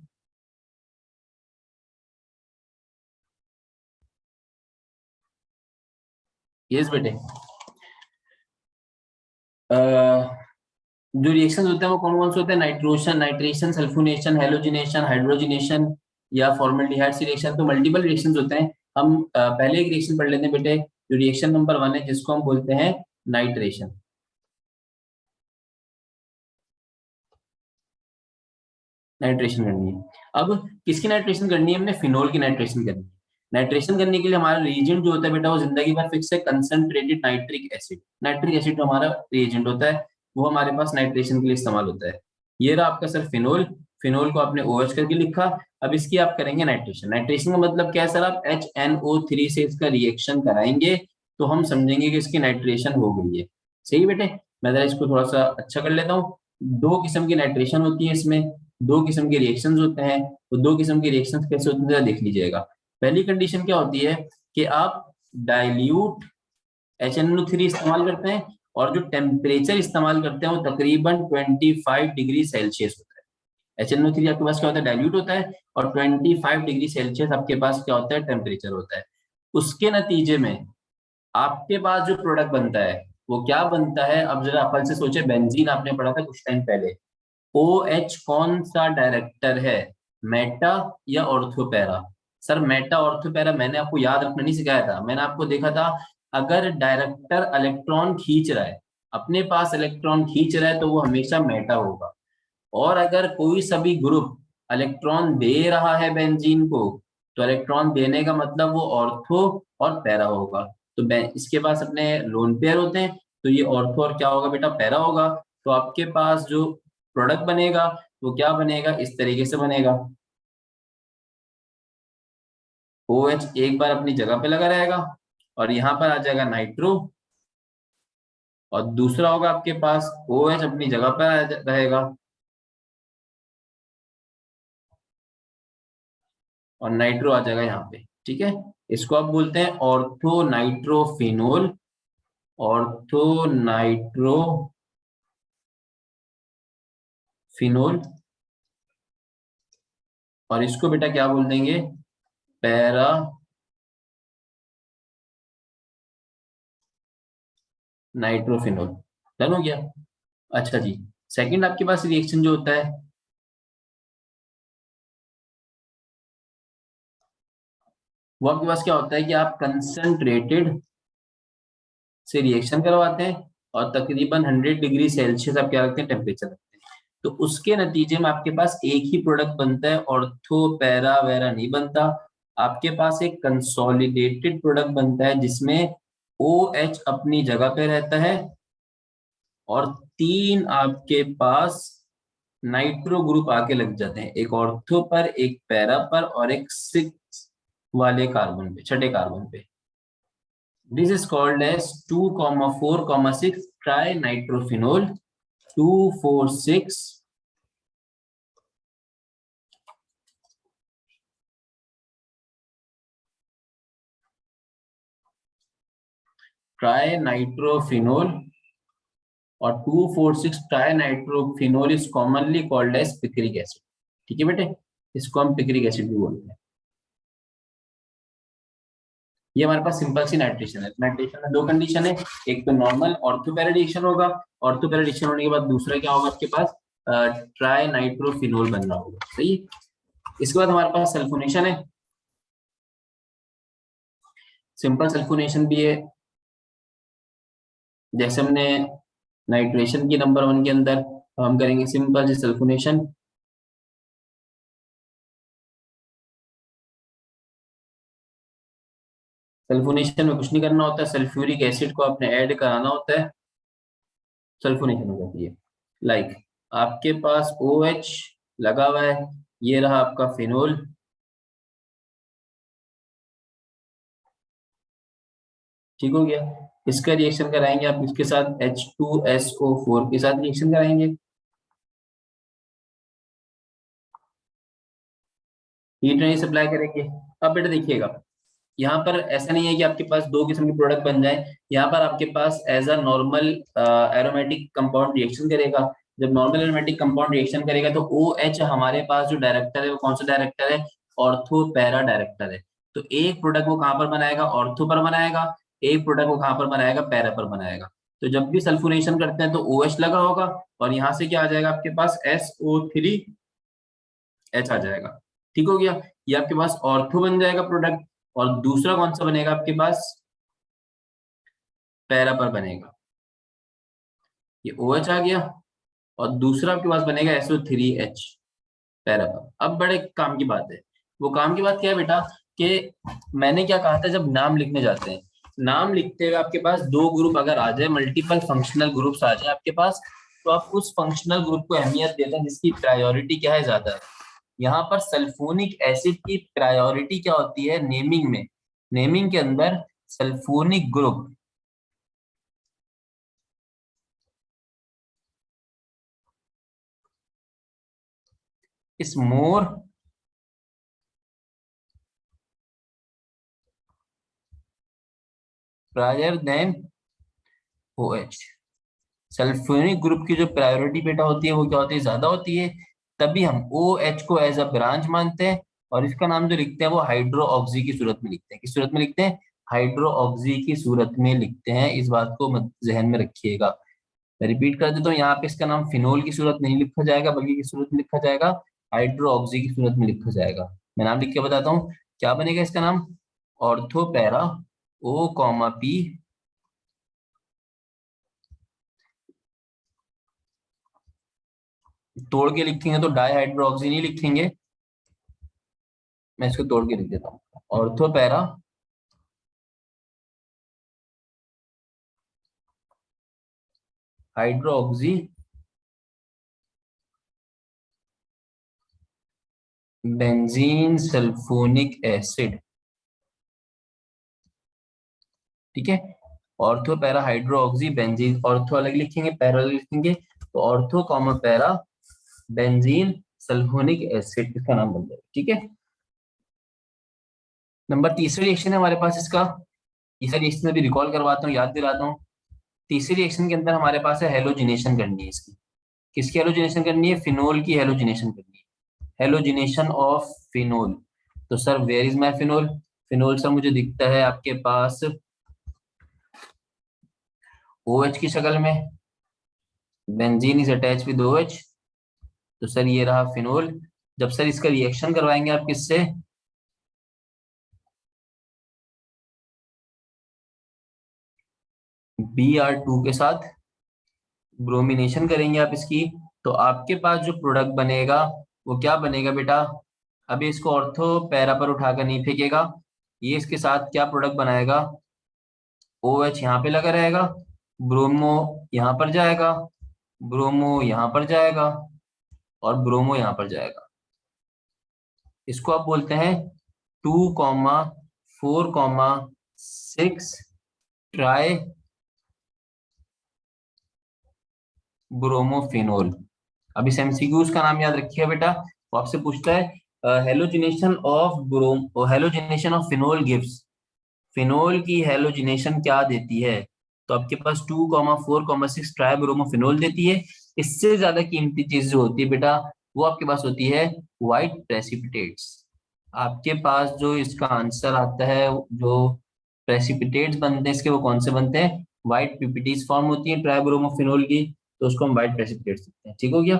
यस बेटे, जो रिएक्शन होते हैं वो कौन कौन से होते हैं, नाइट्रोशन, नाइट्रेशन, सल्फोनेशन, हेलोजिनेशन, हाइड्रोजिनेशन या फॉर्मल्डिहाइड से रिएक्शन। तो मल्टीपल रिएक्शंस होते हैं। हम पहले एक रिएक्शन पढ़ लेते हैं बेटे, जो रिएक्शन नंबर 1 है जिसको हम बोलते हैं नाइट्रेशन। नाइट्रेशन करनी है। अब किसकी नाइट्रेशन करनी है, हमने फिनोल की नाइट्रेशन करनी है। नाइट्रेशन करने के लिए हमारा रिएजेंट जो होता है बेटा वो जिंदगी भर फिक्स है, concentrated nitric acid. Nitric acid जो हमारा रिएजेंट होता है वो हमारे पास नाइट्रेशन के लिए इस्तेमाल होता है। ये रहा आपका सर फिनोल। फिनोल को आपने OH करके लिखा। अब इसकी आप करेंगे नाइट्रेशन। नाइट्रेशन का मतलब क्या है सर, आप HNO3 से इसका रिएक्शन कराएंगे तो हम समझेंगे कि इसकी नाइट्रेशन हो गई है। सही बेटे, मैं जरा इसको थोड़ा सा अच्छा कर लेता हूँ। दो किस्म की नाइट्रेशन होती है इसमें, दो किस्म के रिएक्शंस होते हैं। तो दो किस्म के रिएक्शंस कैसे होते हैं जरा देख लीजिएगा। पहली कंडीशन क्या होती है कि आप डाइल्यूट HNO3 इस्तेमाल करते हैं और जो टेम्परेचर इस्तेमाल करते हैं वो तकरीबन 25 डिग्री सेल्सियस होता है। HNO3 आपके पास क्या होता है, डाइल्यूट होता है, और 25 डिग्री सेल्सियस आपके पास क्या होता है, टेम्परेचर होता है। उसके नतीजे में आपके पास जो प्रोडक्ट बनता है वो क्या बनता है, अब जरा अपन से सोचे, बेंजीन आपने पढ़ा था कुछ टाइम पहले। OH कौन सा डायरेक्टर है, मेटा या ऑर्थोपैरा। सर मेटा ऑर्थोपैरा मैंने आपको याद रखना नहीं सिखाया था, मैंने आपको देखा था अगर डायरेक्टर इलेक्ट्रॉन खींच रहा है, अपने पास इलेक्ट्रॉन खींच रहा है तो वो हमेशा मेटा होगा। और अगर कोई सभी ग्रुप इलेक्ट्रॉन दे रहा है बेंजीन को, तो इलेक्ट्रॉन देने का मतलब वो ऑर्थो और पैरा होगा। तो इसके पास अपने लोन पेयर होते हैं, तो ये ऑर्थो और क्या होगा बेटा, पैरा होगा। तो आपके पास जो प्रोडक्ट बनेगा वो क्या बनेगा, इस तरीके से बनेगा। OH एक बार अपनी जगह पे लगा रहेगा और यहाँ पर आ जाएगा नाइट्रो, और दूसरा होगा आपके पास OH अपनी जगह पर रहेगा और नाइट्रो आ जाएगा यहाँ पे। ठीक है, इसको आप बोलते हैं ऑर्थो नाइट्रोफिनोल। Ortho nitrophenol. और इसको बेटा क्या बोल देंगे, पैरा नाइट्रोफिनोल। डन हो गया। अच्छा जी, सेकंड आपके पास रिएक्शन जो होता है वो आपके पास क्या होता है कि आप कंसंट्रेटेड से रिएक्शन करवाते हैं और तकरीबन 100 डिग्री सेल्सियस आप क्या रखते हैं, टेम्परेचर रखते हैं। तो उसके नतीजे में आपके पास एक ही प्रोडक्ट बनता है, ऑर्थो पैरा वैरा नहीं बनता। आपके पास एक कंसोलिडेटेड प्रोडक्ट बनता है जिसमें OH अपनी जगह पे रहता है और तीन आपके पास नाइट्रो ग्रुप आके लग जाते हैं, एक ऑर्थो पर, एक पैरा पर, और एक सिक्स वाले कार्बन पे, छठे कार्बन पे। This is called as 2,4,6 trinitrophenol 2,4,6 trinitrophenol, और 2,4,6 trinitrophenol is commonly called as picric acid. ठीक है बेटे, इसको हम पिक्रिक एसिड भी बोलते हैं। ये हमारे पास सिंपल सी नाइट्रेशन है। नाइट्रेशन में दो कंडीशन है, एक तो नॉर्मल ऑर्थोपैरा रिएक्शन होगा, ऑर्थोपैरा रिएक्शन होने के बाद दूसरा क्या होगा आपके पास, ट्राई नाइट्रोफिनोल बन रहा होगा। सही। इसके बाद हमारे पास सल्फोनेशन है, सिंपल सल्फोनेशन भी है, जैसे हमने नाइट्रेशन की नंबर 1 के अंदर हम करेंगे सिंपल सी सल्फोनेशन। सल्फोनेशन में कुछ नहीं करना होता, सल्फ्यूरिक एसिड को आपने ऐड कराना होता है, सल्फोनेशन हो जाती है। लाइक आपके पास OH लगा हुआ है, ये रहा आपका फिनोल, ठीक हो गया। इसका रिएक्शन कराएंगे आप इसके साथ H2SO4 के साथ रिएक्शन कराएंगे, हीट नहीं सप्लाई करेंगे। अब बेटा देखिएगा, यहाँ पर ऐसा नहीं है कि आपके पास दो किस्म के प्रोडक्ट बन जाए, यहाँ पर आपके पास as a normal aromatic compound reaction करेगा। जब नॉर्मल एरोमेटिक कंपाउंड रिएक्शन करेगा तो OH हमारे पास जो डायरेक्टर है वो कौन सा डायरेक्टर है, ऑर्थो पैरा डायरेक्टर है। तो एक प्रोडक्ट वो कहाँ पर बनाएगा, ऑर्थो पर बनाएगा, एक प्रोडक्ट वो कहाँ पर बनाएगा, पैरा पर बनाएगा। तो जब भी सल्फोनेशन करते हैं तो OH लगा होगा, और यहाँ से क्या आ जाएगा आपके पास SO3H आ जाएगा। ठीक हो गया, ये आपके पास ऑर्थो बन जाएगा प्रोडक्ट। और दूसरा कौन सा बनेगा आपके पास, पैरा पर बनेगा, ये OH आ गया। और दूसरा आपके पास बनेगा SO3H पैरा पर। अब बड़े काम की बात है, वो काम की बात क्या है बेटा, कि मैंने क्या कहा था, जब नाम लिखने जाते हैं, नाम लिखते हुए आपके पास दो ग्रुप अगर आ जाए, मल्टीपल फंक्शनल ग्रुप्स आ जाए आपके पास, तो आप उस फंक्शनल ग्रुप को अहमियत देते हैं जिसकी प्रायोरिटी क्या है, ज्यादा है। यहाँ पर सल्फोनिक एसिड की प्रायोरिटी क्या होती है नेमिंग में, नेमिंग के अंदर sulphonic group is more prior than OH। Sulphuric group की जो प्रायोरिटी बेटा होती है वो क्या होती है, ज्यादा होती है, तभी हम OH को एज अ ब्रांच मानते हैं, और इसका नाम जो लिखते हैं वो हाइड्रो ऑक्सी की सूरत में लिखते हैं। किस सूरत में लिखते हैं, हाइड्रो ऑक्सी की सूरत में लिखते हैं। इस बात को जहन में रखिएगा। मैं रिपीट कर देता हूँ, यहाँ पे इसका नाम फिनोल की सूरत नहीं लिखा जाएगा, बल्कि किस सूरत में लिखा जाएगा, हाइड्रो ऑक्सी की सूरत में लिखा जाएगा। मैं नाम लिख के बताता हूँ क्या बनेगा इसका नाम, ऑर्थोपैरा O, P, तोड़ के लिखेंगे तो डाई हाइड्रो ऑक्सी नहीं लिखेंगे, मैं इसको तोड़ के लिख देता हूँ, ortho para hydroxy benzene sulphonic acid. ठीक है, ortho para hydroxy benzene, ortho अलग लिखेंगे, पैरा अलग लिखेंगे, तो ortho comma para benzene sulphonic acid इसका नाम बन जाएगा। ठीक है, नंबर तीसरा रिएक्शन है हमारे पास इसका, तीसरा रिएक्शन अभी रिकॉल करवाता हूँ, याद दिलाता हूँ। तीसरी रिएक्शन के अंदर हमारे पास है हेलोजिनेशन करनी है इसकी। किसकी हेलोजिनेशन करनी है, फिनोल की हेलोजिनेशन करनी है, हेलोजिनेशन ऑफ फिनोल। तो sir where is my phenol, phenol sir मुझे दिखता है आपके पास OH की शक्ल में, benzene is attach with OH, तो सर ये रहा फिनोल। जब सर इसका रिएक्शन करवाएंगे आप किससे, Br2 के साथ ब्रोमिनेशन करेंगे आप इसकी, तो आपके पास जो प्रोडक्ट बनेगा वो क्या बनेगा बेटा, अभी इसको ऑर्थो पैरा पर उठाकर नहीं फेंकेगा, ये इसके साथ क्या प्रोडक्ट बनाएगा, OH यहाँ पे लगा रहेगा, ब्रोमो यहाँ पर जाएगा, ब्रोमो यहाँ पर जाएगा, और ब्रोमो यहाँ पर जाएगा। इसको आप बोलते हैं 2,4,6 ट्राई ब्रोमोफिनोल। अब इस एमसीक्यूज का नाम याद रखिएगा बेटा। वो आपसे पूछता है halogenation of brom halogenation of phenol gives, phenol की हेलोजिनेशन क्या देती है? तो आपके पास 2,4,6 ट्राइब्रोमोफिनोल देती है। इससे ज्यादा कीमती चीज जो होती है बेटा, वो आपके पास होती है व्हाइट प्रेसिपिटेट्स। आपके पास जो इसका आंसर आता है, जो प्रेसिपिटेट्स बनते हैं इसके, वो कौन से बनते हैं? व्हाइट पीपीटीज फॉर्म होती है ट्राइब्रोमोफिनोल की, तो उसको हम व्हाइट प्रेसिपिटेट्स कहते हैं। ठीक हो गया।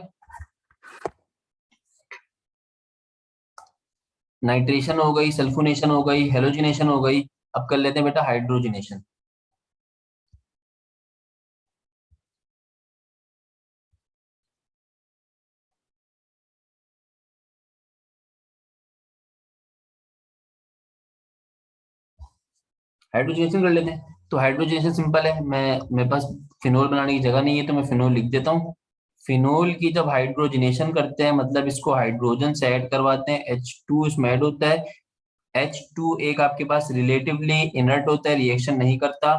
नाइट्रेशन हो गई, सल्फोनेशन हो गई, हेलोजिनेशन हो गई। अब कर लेते हैं बेटा हाइड्रोजिनेशन। हाइड्रोजनेशन कर लेते हैं। तो हाइड्रोजनेशन सिंपल है, मैं मेरे पास फिनोल बनाने की जगह नहीं है तो मैं फिनोल लिख देता हूँ। फिनोल की जब हाइड्रोजनेशन करते हैं, मतलब इसको हाइड्रोजन से ऐड करवाते हैं, H2 इसमें ऐड होता है। H2 एक आपके पास रिलेटिवली इनर्ट होता है, रिएक्शन नहीं करता।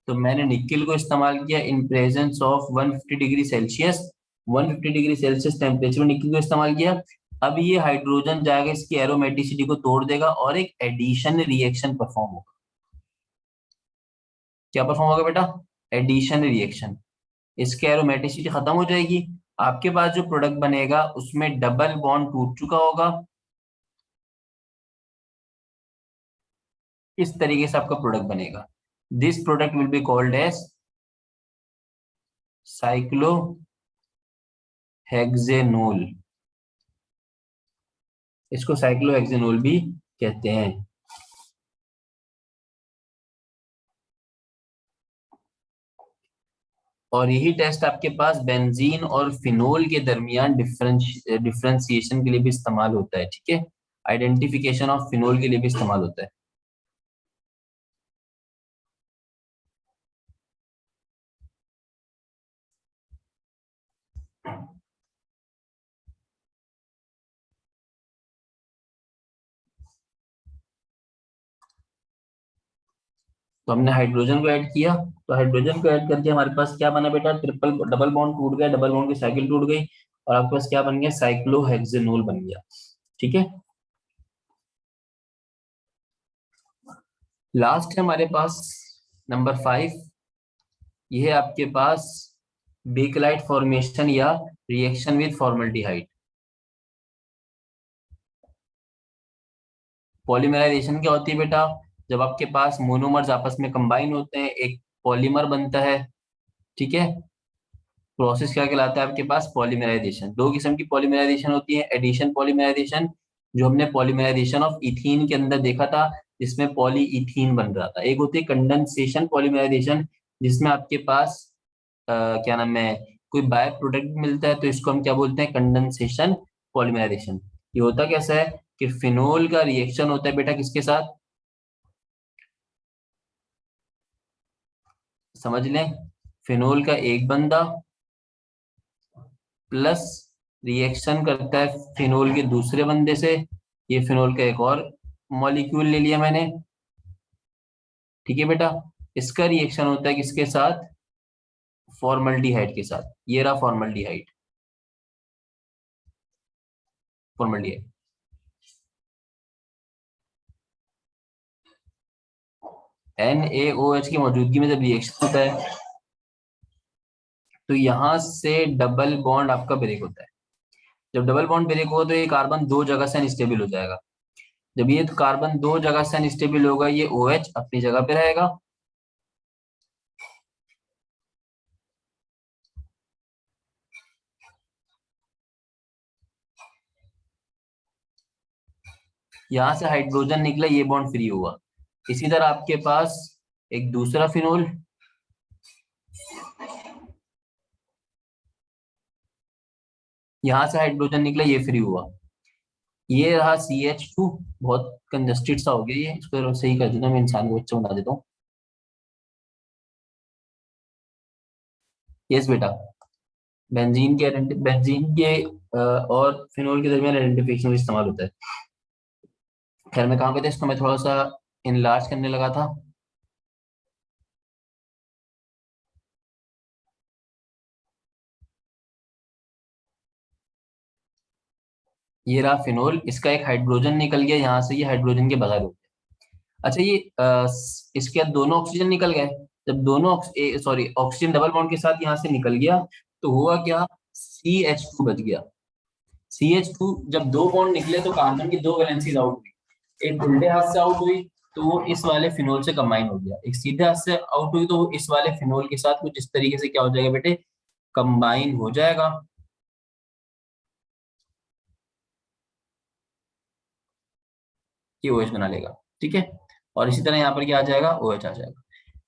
तो मैंने निकेल को इस्तेमाल किया in presence of 150 degree Celsius, 150 degree Celsius temperature में निकेल को इस्तेमाल किया। अब ये हाइड्रोजन जाएगा, इसकी एरोमेटिसिटी को तोड़ देगा और एक एडिशन रिएक्शन परफॉर्म होगा। क्या परफॉर्म होगा बेटा? Addition reaction. इसकी एरोमेटिसिटी खत्म हो जाएगी। आपके पास जो प्रोडक्ट बनेगा उसमें डबल बॉन्ड टूट चुका होगा। इस तरीके से आपका प्रोडक्ट बनेगा। This product will be called as cyclohexanol. इसको साइक्लोहेक्सेनोल भी कहते हैं। और यही टेस्ट आपके पास बेंजीन और फिनोल के दरमियान डिफरेंशिएशन के लिए भी इस्तेमाल होता है। ठीक है, आइडेंटिफिकेशन ऑफ फिनोल के लिए भी इस्तेमाल होता है। तो हमने हाइड्रोजन को ऐड किया। तो हाइड्रोजन को ऐड करके हमारे पास क्या बना बेटा? ट्रिपल डबल बॉन्ड टूट गया, डबल बॉन्ड की साइकिल टूट गई, और आपके पास क्या बन गया? साइक्लोहेक्सेनोल बन गया। ठीक है। लास्ट है हमारे पास नंबर 5। ये है आपके पास बेकलाइट फॉर्मेशन या रिएक्शन विद फॉर्मल्डिहाइड। पॉलीमराइजेशन क्या होती है बेटा? जब आपके पास मोनोमर्स आपस में कंबाइन होते हैं, एक पॉलीमर बनता है। ठीक है। प्रोसेस क्या कहलाता है आपके पास? पॉलीमराइजेशन। दो किस्म की पॉलीमराइजेशन होती है, एडिशन पॉलीमराइजेशन, जो हमने पॉलीमराइजेशन ऑफ इथीन के अंदर देखा था, जिसमें पॉली इथीन बन रहा था। एक होती है कंडेंसेशन पॉलीमराइजेशन, जिसमें आपके पास क्या नाम है, कोई बाय प्रोडक्ट मिलता है, तो इसको हम क्या बोलते हैं? Condensation polymerisation. ये होता कैसा है कि फिनोल का रिएक्शन होता है बेटा किसके साथ? समझ लें, फिनोल का एक बंदा प्लस रिएक्शन करता है फिनोल के दूसरे बंदे से। ये फिनोल का एक और मॉलिक्यूल ले लिया मैंने। ठीक है बेटा। इसका रिएक्शन होता है किसके साथ? फॉर्मल्डिहाइड के साथ। ये रहा फॉर्मल्डिहाइड, फॉर्मल्डिहाइड। NaOH की मौजूदगी में जब रिएक्शन होता है, तो यहां से डबल बॉन्ड आपका ब्रेक होता है। जब डबल बॉन्ड ब्रेक होगा तो ये कार्बन दो जगह से अनस्टेबल हो जाएगा। जब ये कार्बन दो जगह से अनस्टेबल होगा, ये OH अपनी जगह पे रहेगा। यहाँ से हाइड्रोजन निकला, ये बॉन्ड फ्री हुआ। इसी तरह आपके पास एक दूसरा फिनोल, यहाँ से हाइड्रोजन निकला, ये फ्री हुआ। ये रहा CH2। बहुत कंजस्टेड सा हो गया ये, इसको सही कर देता हूँ, मैं इंसान को अच्छा बना देता हूँ। यस बेटा, बेंजीन के और फिनोल के दरमियान आइडेंटिफिकेशन में इस्तेमाल होता है। खैर मैं कहाँ पे था, इसको मैं थोड़ा सा इनलार्ज करने लगा था। ये रहा फिनोल, इसका एक हाइड्रोजन निकल गया यहाँ से, ये हाइड्रोजन के बगैर हो गया। अच्छा ये इसके बाद दोनों ऑक्सीजन निकल गए। जब दोनों सॉरी ऑक्सीजन डबल बॉन्ड के साथ यहाँ से निकल गया तो हुआ क्या, CH2 बच गया। CH2 जब दो बॉन्ड निकले तो कार्बन की दो वैलेंसीज आउट हुई, एक उल्टे हाथ से आउट हुई तो वो इस वाले फिनोल से कंबाइन हो गया, एक सीधे हाथ से आउट हुई तो वो इस वाले फिनोल के साथ कुछ इस तरीके से क्या हो जाएगा बेटे, कंबाइन हो जाएगा। ये OH बना लेगा, ठीक है। और इसी तरह यहाँ पर क्या आ जाएगा, OH आ जाएगा।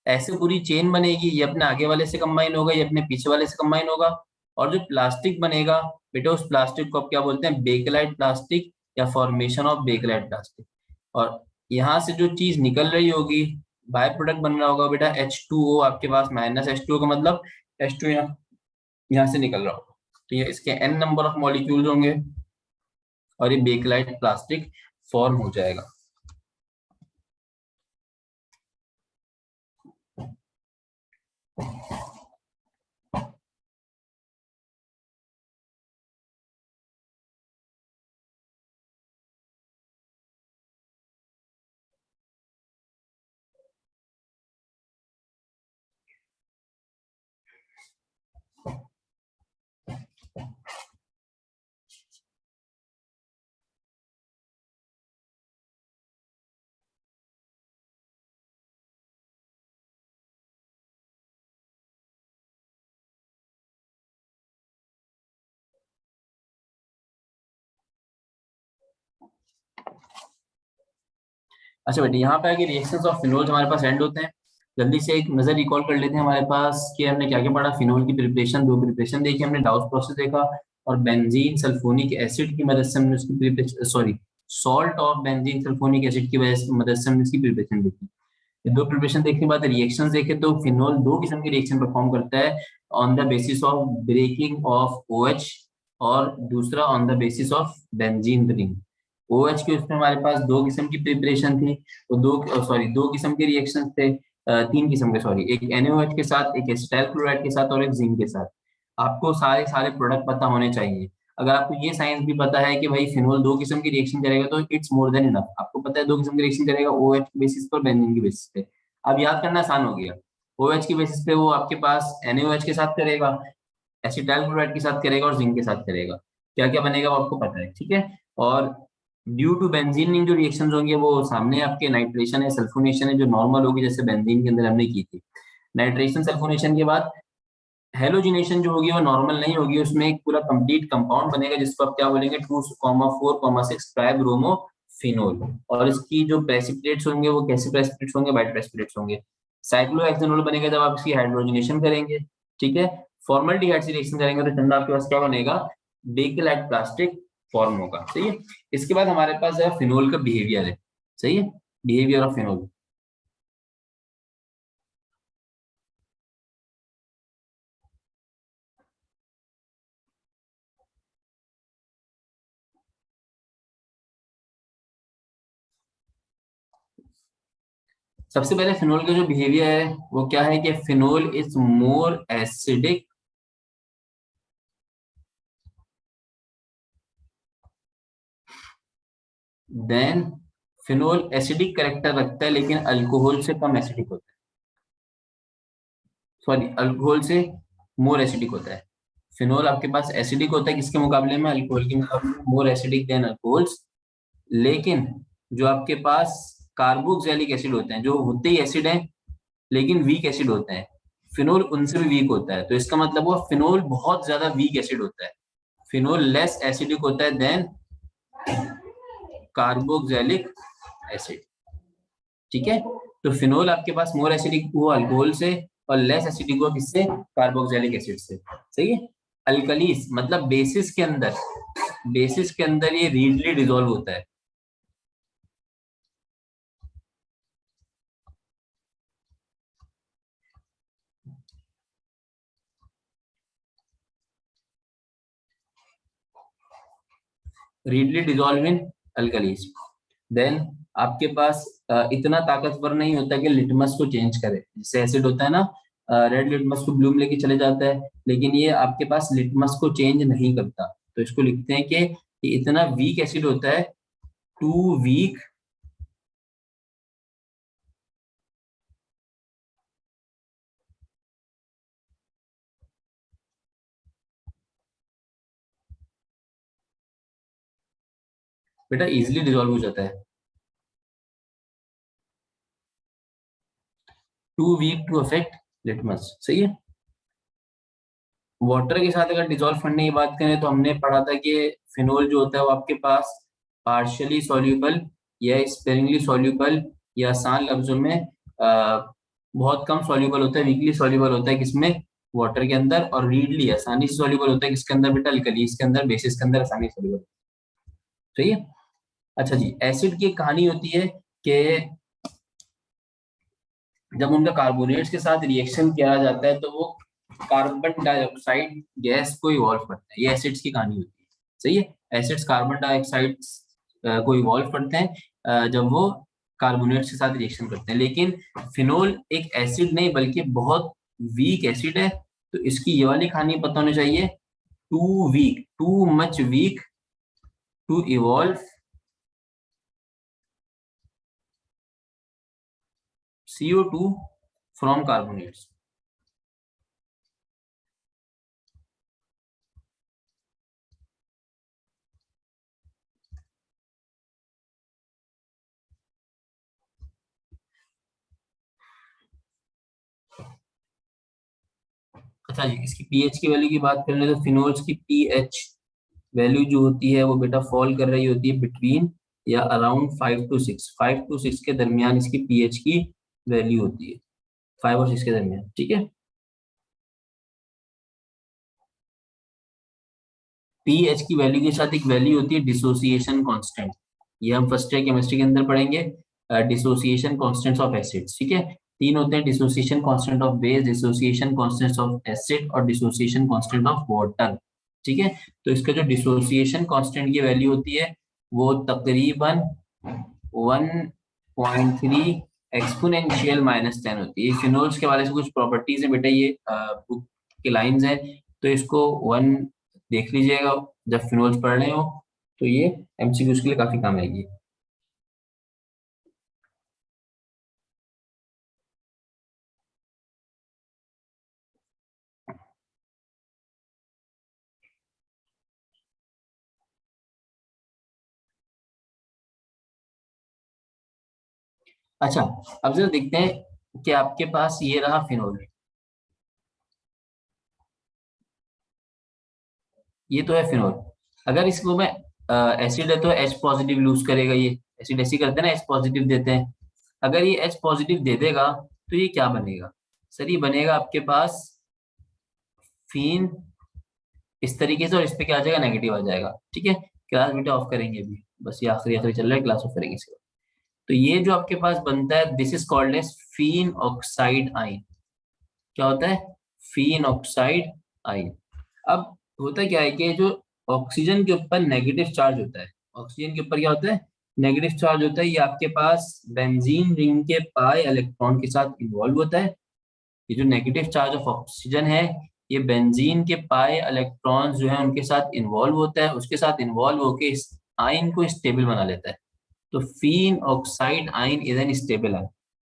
ऐसे पूरी चेन बनेगी, ये अपने आगे वाले से कंबाइन होगा, ये अपने पीछे वाले से कंबाइन होगा। और जो प्लास्टिक बनेगा बेटा, उस प्लास्टिक को आप क्या बोलते हैं, बेकलाइट प्लास्टिक या फॉर्मेशन ऑफ बेकलाइट प्लास्टिक। और यहाँ से जो चीज निकल रही होगी, बाय प्रोडक्ट बन रहा होगा बेटा H2O, आपके पास -H2O का मतलब H2 यहाँ से निकल रहा होगा। तो ये इसके n नंबर ऑफ मॉलिक्यूल्स होंगे और ये बेकलाइट प्लास्टिक फॉर्म हो जाएगा। अच्छा बेटे, यहाँ पे आगे रिएक्शंस ऑफ फिनोल्स हमारे पास एंड होते हैं। जल्दी से एक नजर रिकॉल कर लेते हैं हमारे पास कि हमने क्या क्या पढ़ा। फिनोल की प्रिपरेशन, दो प्रिपरेशन देखी हमने, डाउस प्रोसेस देखा, और बेंजीन सल्फोनिक एसिड की मदद से हमने उसकी preparation, sorry salt of benzene sulphonic acid की वजह से मदद से हमने इसकी प्रिपरेशन देखी। ये दो प्रिपरेशन देखने के बाद रिएक्शंस देखे तो फिनोल दो किस्म के रिएक्शन परफॉर्म करता है, on the basis of breaking of OH, और दूसरा on the basis of benzene ring. OH के उसमें हमारे पास दो किस्म की प्रिपरेशन थी, वो दो सॉरी दो किस्म के रिएक्शन थे, तीन किस्म के सॉरी, एक NaOH के साथ, एक एसिटाइल क्लोराइड के साथ, और एक जिंक के साथ। आपको सारे सारे प्रोडक्ट पता होने चाहिए। अगर आपको ये साइंस भी पता है कि भाई फिनोल दो किस्म की रिएक्शन करेगा तो इट्स मोर देन इनफ। आपको पता है दो किस्म की रिएक्शन करेगा, OH के बेसिस पर, बेंजीन के बेसिस पे। अब याद करना आसान हो गया। OH के बेसिस पे वो आपके पास NaOH के साथ करेगा, एसिटाइल क्लोराइड के साथ करेगा, और जिंक के साथ करेगा। क्या क्या बनेगा वो आपको पता है, ठीक है। और ड्यू टू बेंजीन जो रिएक्शंस होंगे वो सामने आपके नाइट्रेशन है, सल्फोनेशन है, जो नॉर्मल होगी जैसे बेंजीन के अंदर हमने की थी। नाइट्रेशन सल्फोनेशन के बाद हेलोजिनेशन जो होगी वो नॉर्मल नहीं होगी, उसमें एक पूरा कंप्लीट कंपाउंड बनेगा जिसको आप क्या बोलेंगे, 2,4,6 ट्राइब्रोमो फिनोल। और इसकी जो प्रेसिपिटेट्स होंगे वो कैसे प्रेसिपिटेट्स होंगे, बाइट प्रेसिपिटेट्स होंगे। साइक्लोहेक्सेनोल बनेगा जब आप इसकी हाइड्रोजनेशन करेंगे, ठीक है। फॉर्मल्डिहाइड से रिएक्शन करेंगे तो ठंडा आपके पास क्या बनेगा, बेकेलाइट प्लास्टिक फॉर्म होगा, सही है। इसके बाद हमारे पास है फिनोल का बिहेवियर है, सही है, बिहेवियर ऑफ फिनोल। सबसे पहले फिनोल का जो बिहेवियर है वो क्या है कि phenol is more acidic then, phenol acidic character रखता है लेकिन अल्कोहल से कम एसिडिक होता है, सॉरी अल्कोहल से मोर एसिडिक होता है। फिनोल आपके पास एसिडिक होता है किसके मुकाबले में, अल्कोहल के मुकाबले में, मोर एसिडिक देन अल्कोहल्स। लेकिन जो आपके पास कार्बोक्सिलिक एसिड होते हैं, जो होते ही एसिड हैं लेकिन वीक एसिड होते हैं, फिनोल उनसे भी वीक होता है। तो इसका मतलब वो फिनोल बहुत ज्यादा वीक एसिड होता है। फिनोल लेस एसिडिक होता है देन कार्बोक्सिलिक एसिड, ठीक है। तो फिनोल आपके पास मोर एसिडिक हुआ अल्कोहल से, और लेस एसिडिक हुआ किससे, कार्बोक्सिलिक एसिड से, सही है। अल्कलीस मतलब बेसिस के अंदर, बेसिस के अंदर ये रीडली डिसॉल्व होता है। Readily dissolve in alkalis. Then आपके पास इतना ताकतवर नहीं होता कि लिटमस को चेंज करे, जैसे एसिड होता है ना, रेड लिटमस को ब्लू में लेके चले जाता है, लेकिन ये आपके पास लिटमस को चेंज नहीं करता। तो इसको लिखते हैं कि ये इतना वीक एसिड होता है, टू वीक बेटा इजिली डिजोल्व हो जाता है, too weak to affect litmus, सही है। वाटर के साथ अगर डिजोल्व करने की बात करें तो हमने पढ़ा था कि फिनोल जो होता है वो आपके पास पार्शियली सॉल्यूबल या स्पेरिंगली सॉल्यूबल या आसान लफ्जों में बहुत कम सॉल्यूबल होता है, वीकली सॉल्यूबल होता है किसमें, वाटर के अंदर, और रीडली आसानी से सॉल्यूबल होता है किसके अंदर बेटा, अल्कलीज के अंदर, बेसिस के अंदर आसानी से सॉल्यूबल, सही है। अच्छा जी, एसिड की एक कहानी होती है कि जब उनका कार्बोनेट्स के साथ रिएक्शन किया जाता है तो वो कार्बन डाइऑक्साइड गैस को इवॉल्व करते हैं, ये एसिड्स की कहानी होती है, सही है। एसिड्स कार्बन डाइऑक्साइड को इवॉल्व करते हैं जब वो कार्बोनेट्स के साथ रिएक्शन करते हैं, लेकिन फिनोल एक एसिड नहीं बल्कि बहुत वीक एसिड है, तो इसकी ये वाली कहानी पता होनी चाहिए, too weak, too much weak to evolve CO2 from carbonates. अच्छा जी, इसकी पीएच की वैल्यू की बात करें तो फिनोल्स की पीएच वैल्यू जो होती है वो बेटा फॉल कर रही होती है बिटवीन या अराउंड 5 to 6, 5 to 6 के दरमियान इसकी पीएच की वैल्यू होती है, 5 और 6 के दरमियान, ठीक है। पीएच की वैल्यू के साथ एक वैल्यू होती है डिसोसिएशन कांस्टेंट, ये हम फर्स्ट ईयर केमिस्ट्री के अंदर पढ़ेंगे, डिसोसिएशन कांस्टेंट्स ऑफ एसिड्स, ठीक है। तीन होते हैं, dissociation constant of base, dissociation constant of acid और डिसोसिएशन कांस्टेंट ऑफ वाटर, ठीक है। तो इसका जो डिसोसिएशन कांस्टेंट की वैल्यू होती है वो तकरीबन 1.3 एक्सपोनेंशियल -10 होती है। फिनोल्स के वाले से कुछ प्रॉपर्टीज है बेटा, ये बुक की लाइंस है, तो इसको वन देख लीजिएगा जब फिनोल्स पढ़ रहे हो, तो ये एमसीक्यूज के लिए काफी काम आएगी। अच्छा, अब जरा देखते हैं कि आपके पास ये रहा फिनोल, ये तो है फिनोल। अगर इसको मैं एसिड है तो H पॉजिटिव लूज करेगा, ये एसिड ऐसी करते हैं ना, H पॉजिटिव देते हैं। अगर ये H पॉजिटिव दे देगा तो ये क्या बनेगा, सर ये बनेगा आपके पास फीन इस तरीके से, और इस पे क्या आ जाएगा, नेगेटिव आ जाएगा, ठीक है। क्लास बेटा ऑफ करेंगे अभी, बस ये आखिरी आखिरी चल रहा है, क्लास ऑफ करेंगे इसके बाद। तो ये जो आपके पास बनता है this is called as phenoxide ion, क्या होता है, फीन ऑक्साइड आइन। अब होता क्या है कि जो ऑक्सीजन के ऊपर नेगेटिव चार्ज होता है, ऑक्सीजन के ऊपर क्या होता है, नेगेटिव चार्ज होता है, ये आपके पास बेंजीन रिंग के पाई इलेक्ट्रॉन के साथ इन्वॉल्व होता है। ये जो नेगेटिव चार्ज ऑफ ऑक्सीजन है ये बेंजीन के पाई इलेक्ट्रॉन्स जो है उनके साथ इन्वॉल्व होता है, उसके साथ इन्वॉल्व होकर इस आयन को स्टेबल बना लेता है। तो phenoxide ion is an stable ion,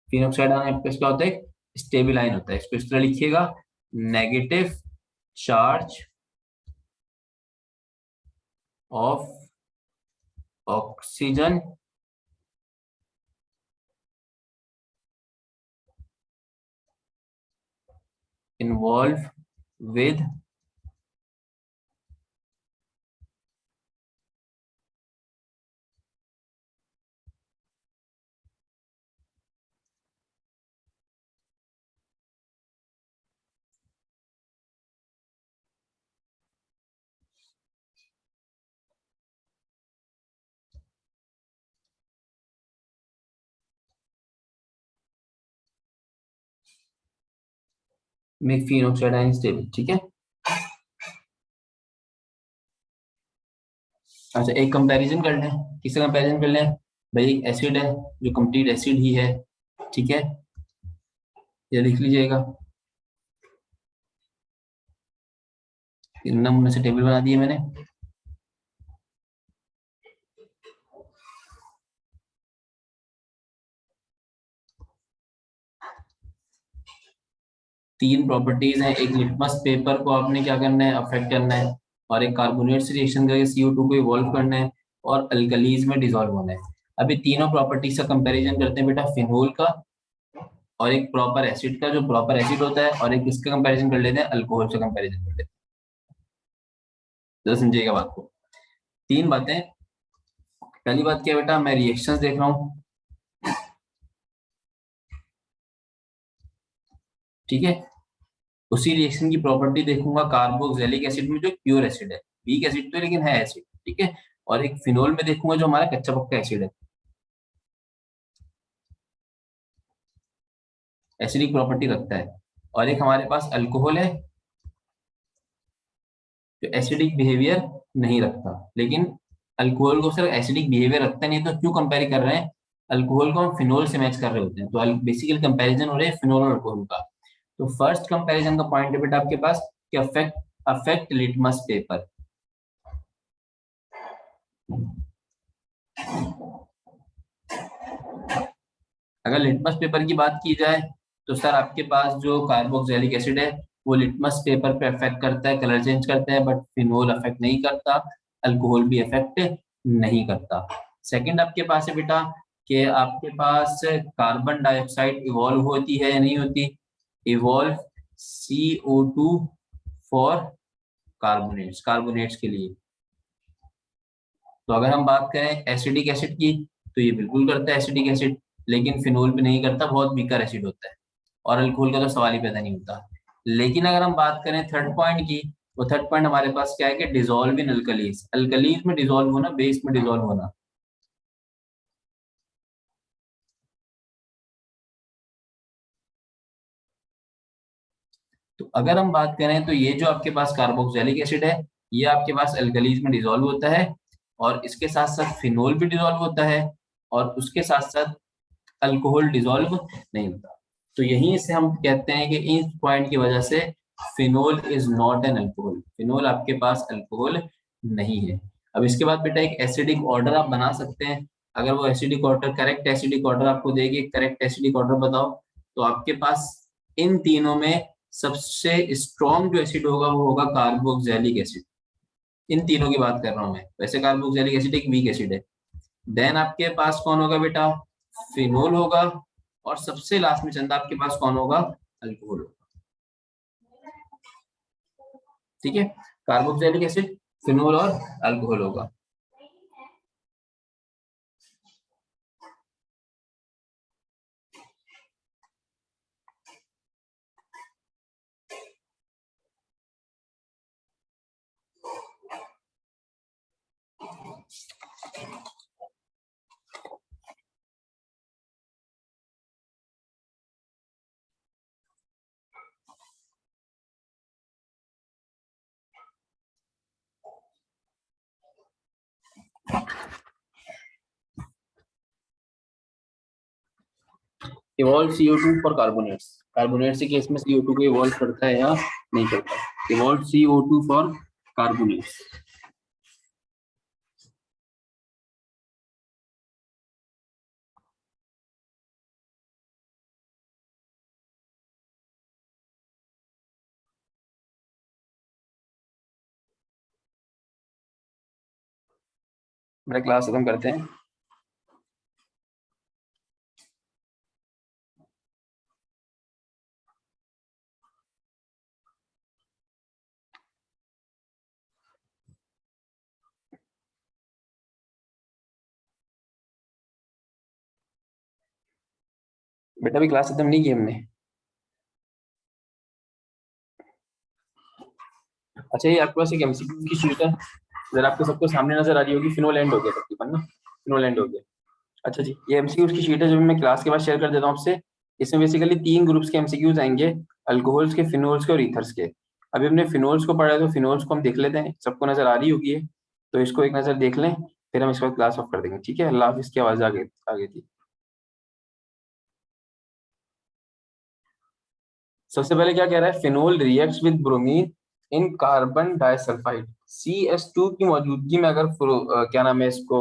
phenoxide ion आपका क्या होता है, स्टेबल आयन होता है। इसको इस तरह लिखिएगा, negative charge of oxygen involve with make phenoxide ion stable, ठीक है। अच्छा, एक कंपैरिजन कर लें। किससे कंपैरिजन कर लें? भाई एसिड है, जो कंप्लीट एसिड ही है, ठीक है, ये लिख लीजिएगा। नमूने से टेबल बना दिए मैंने। तीन प्रॉपर्टीज हैं, एक लिटमस पेपर को आपने क्या करना है, अफेक्ट करना है, और एक कार्बोनेट से रिएक्शन करके CO2 को इवॉल्व करना है, और अल्कलीज में डिसॉल्व होना है। अभी तीनों प्रॉपर्टीज का कंपैरिजन करते हैं बेटा, फिनोल का और एक प्रॉपर एसिड का, जो प्रॉपर एसिड होता है, और एक इसका कंपैरिजन कर लेते हैं, अल्कोहल से कंपैरिजन कर लेते हैं। तो समझिएगा बात को। तीन बातें। पहली बात क्या है बेटा, मैं रिएक्शंस देख रहा हूँ, ठीक है, उसी रिएक्शन की प्रॉपर्टी देखूंगा कार्बोक्सिलिक एसिड में जो प्योर एसिड है, वीक एसिड तो लेकिन है एसिड, ठीक है, और एक फिनोल में देखूंगा जो हमारा कच्चा पक्का एसिड है, एसिडिक प्रॉपर्टी रखता है, और एक हमारे पास अल्कोहल है जो एसिडिक बिहेवियर नहीं रखता, लेकिन अल्कोहल को सिर्फ एसिडिक बिहेवियर रखता नहीं है, तो क्यों कंपेयर कर रहे हैं, अल्कोहल को हम फिनोल से मैच कर रहे होते हैं, तो बेसिकली कंपैरिजन हो रहा है फिनोल और अल्कोहल का। तो फर्स्ट कंपैरिजन का पॉइंट है बेटा आपके पास कि अफेक्ट अफेक्ट लिटमस पेपर। अगर लिटमस पेपर की बात की जाए तो सर आपके पास जो कार्बोक्सिलिक एसिड है वो लिटमस पेपर पे अफेक्ट करता है, कलर चेंज करता है, बट फिनोल अफेक्ट नहीं करता, अल्कोहल भी अफेक्ट नहीं करता। सेकंड आपके पास है बेटा कि आपके पास कार्बन डाइऑक्साइड इवॉल्व होती है या नहीं होती, evolve CO2 for carbonates, carbonates के लिए। तो अगर हम बात करें एसिडिक एसिड की, तो ये बिल्कुल करता है एसिडिक एसिड, लेकिन फिनोल पे नहीं करता, बहुत वीकर एसिड होता है, और अल्कोहल का तो सवाल ही पैदा नहीं होता। लेकिन अगर हम बात करें थर्ड पॉइंट की, वो थर्ड पॉइंट हमारे पास क्या है कि डिसॉल्व इन अल्कलीज, अल्कलीज में डिसॉल्व होना, बेस में डिसॉल्व होना। तो अगर हम बात करें तो ये जो आपके पास कार्बोक्सिलिक एसिड है, ये आपके पास अल्कलीज में डिसॉल्व होता है, और इसके साथ साथ फिनोल भी डिसॉल्व होता है, और उसके साथ साथ अल्कोहल डिसॉल्व नहीं होता। तो यहीं से हम कहते हैं कि इस पॉइंट की वजह से phenol is not an alcohol, phenol आपके पास अल्कोहल नहीं है। अब इसके बाद बेटा एक एसिडिक ऑर्डर आप बना सकते हैं। अगर वो acidic order, correct acidic order आपको देगी, करेक्ट एसिडिक ऑर्डर बताओ, तो आपके पास इन तीनों में सबसे स्ट्रॉन्ग जो एसिड होगा वो होगा कार्बोक्सिलिक एसिड। इन तीनों की बात कर रहा हूं मैं, वैसे कार्बोक्सिलिक एसिड एक वीक एसिड है। देन आपके पास कौन होगा बेटा, फिनोल होगा, और सबसे लास्ट में चंदा आपके पास कौन होगा, अल्कोहल होगा, ठीक है, कार्बोक्सिलिक एसिड, फिनोल और अल्कोहल होगा। Evolve CO2 for carbonates, carbonates के केस में CO2 को इवॉल्व करता है या नहीं करता, इवॉल्व CO2 फॉर कार्बोनेट्स। मेरा क्लास खत्म करते हैं। बेटा भी क्लास खत्म नहीं की हमने। अच्छा, ये आपके पास एक MCQ की शीट है, अगर आपको सबको सामने नजर आ रही होगी, फिनोल एंड हो गया तकरीबन ना, फिनोल एंड हो गया। अच्छा जी, ये MCQ की शीट है जो मैं क्लास के बाद शेयर कर देता हूँ आपसे। इसमें बेसिकली तीन ग्रुप्स के MCQs आएंगे, अल्कोहल्स के, फिनोल्स के और ईथर्स के। अभी हमने फिनोल्स को पढ़ा है, तो फिनोल्स को हम देख लेते हैं, सबको नजर आ रही होगी है। तो इसको एक नजर देख लें, फिर हम इसको क्लास ऑफ कर देंगे। ठीक है, अल्लाह हाफिज की आवाज आगे आगे थी। सबसे पहले क्या कह रहा है, phenol reacts with bromine in carbon disulphide. CH2 की मौजूदगी में अगर क्या नाम है इसको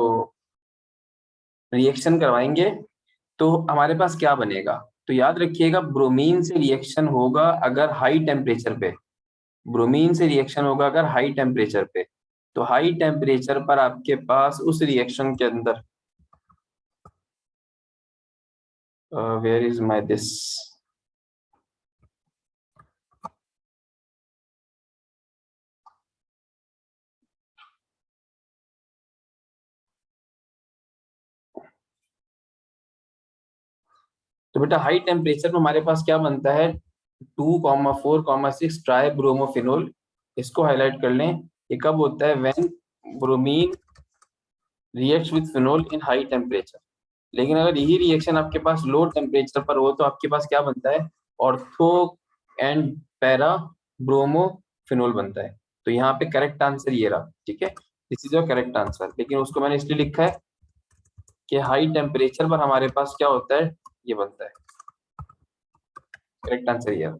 रिएक्शन करवाएंगे तो हमारे पास क्या बनेगा। तो याद रखिएगा, ब्रोमीन से रिएक्शन होगा अगर हाई टेम्परेचर पे, ब्रोमीन से रिएक्शन होगा अगर हाई टेम्परेचर पे। तो हाई टेम्परेचर पर आपके पास उस रिएक्शन के अंदर, वेयर इज माय दिस, तो बेटा हाई टेम्परेचर में हमारे पास क्या बनता है, 2,4,6 ट्राई ब्रोमोफिनोल। इसको हाईलाइट कर लें। ये कब होता है, when bromine reacts with phenol in high temperature. लेकिन अगर यही रिएक्शन आपके पास लो टेम्परेचर पर हो तो आपके पास क्या बनता है, ऑर्थो एंड पैरा ब्रोमोफिनोल बनता है। तो यहाँ पे करेक्ट आंसर ये रहा। ठीक है, this is your correct answer. लेकिन उसको मैंने इसलिए लिखा है कि हाई टेम्परेचर पर हमारे पास क्या होता है, ये बनता है। करेक्ट आंसर ये रहा।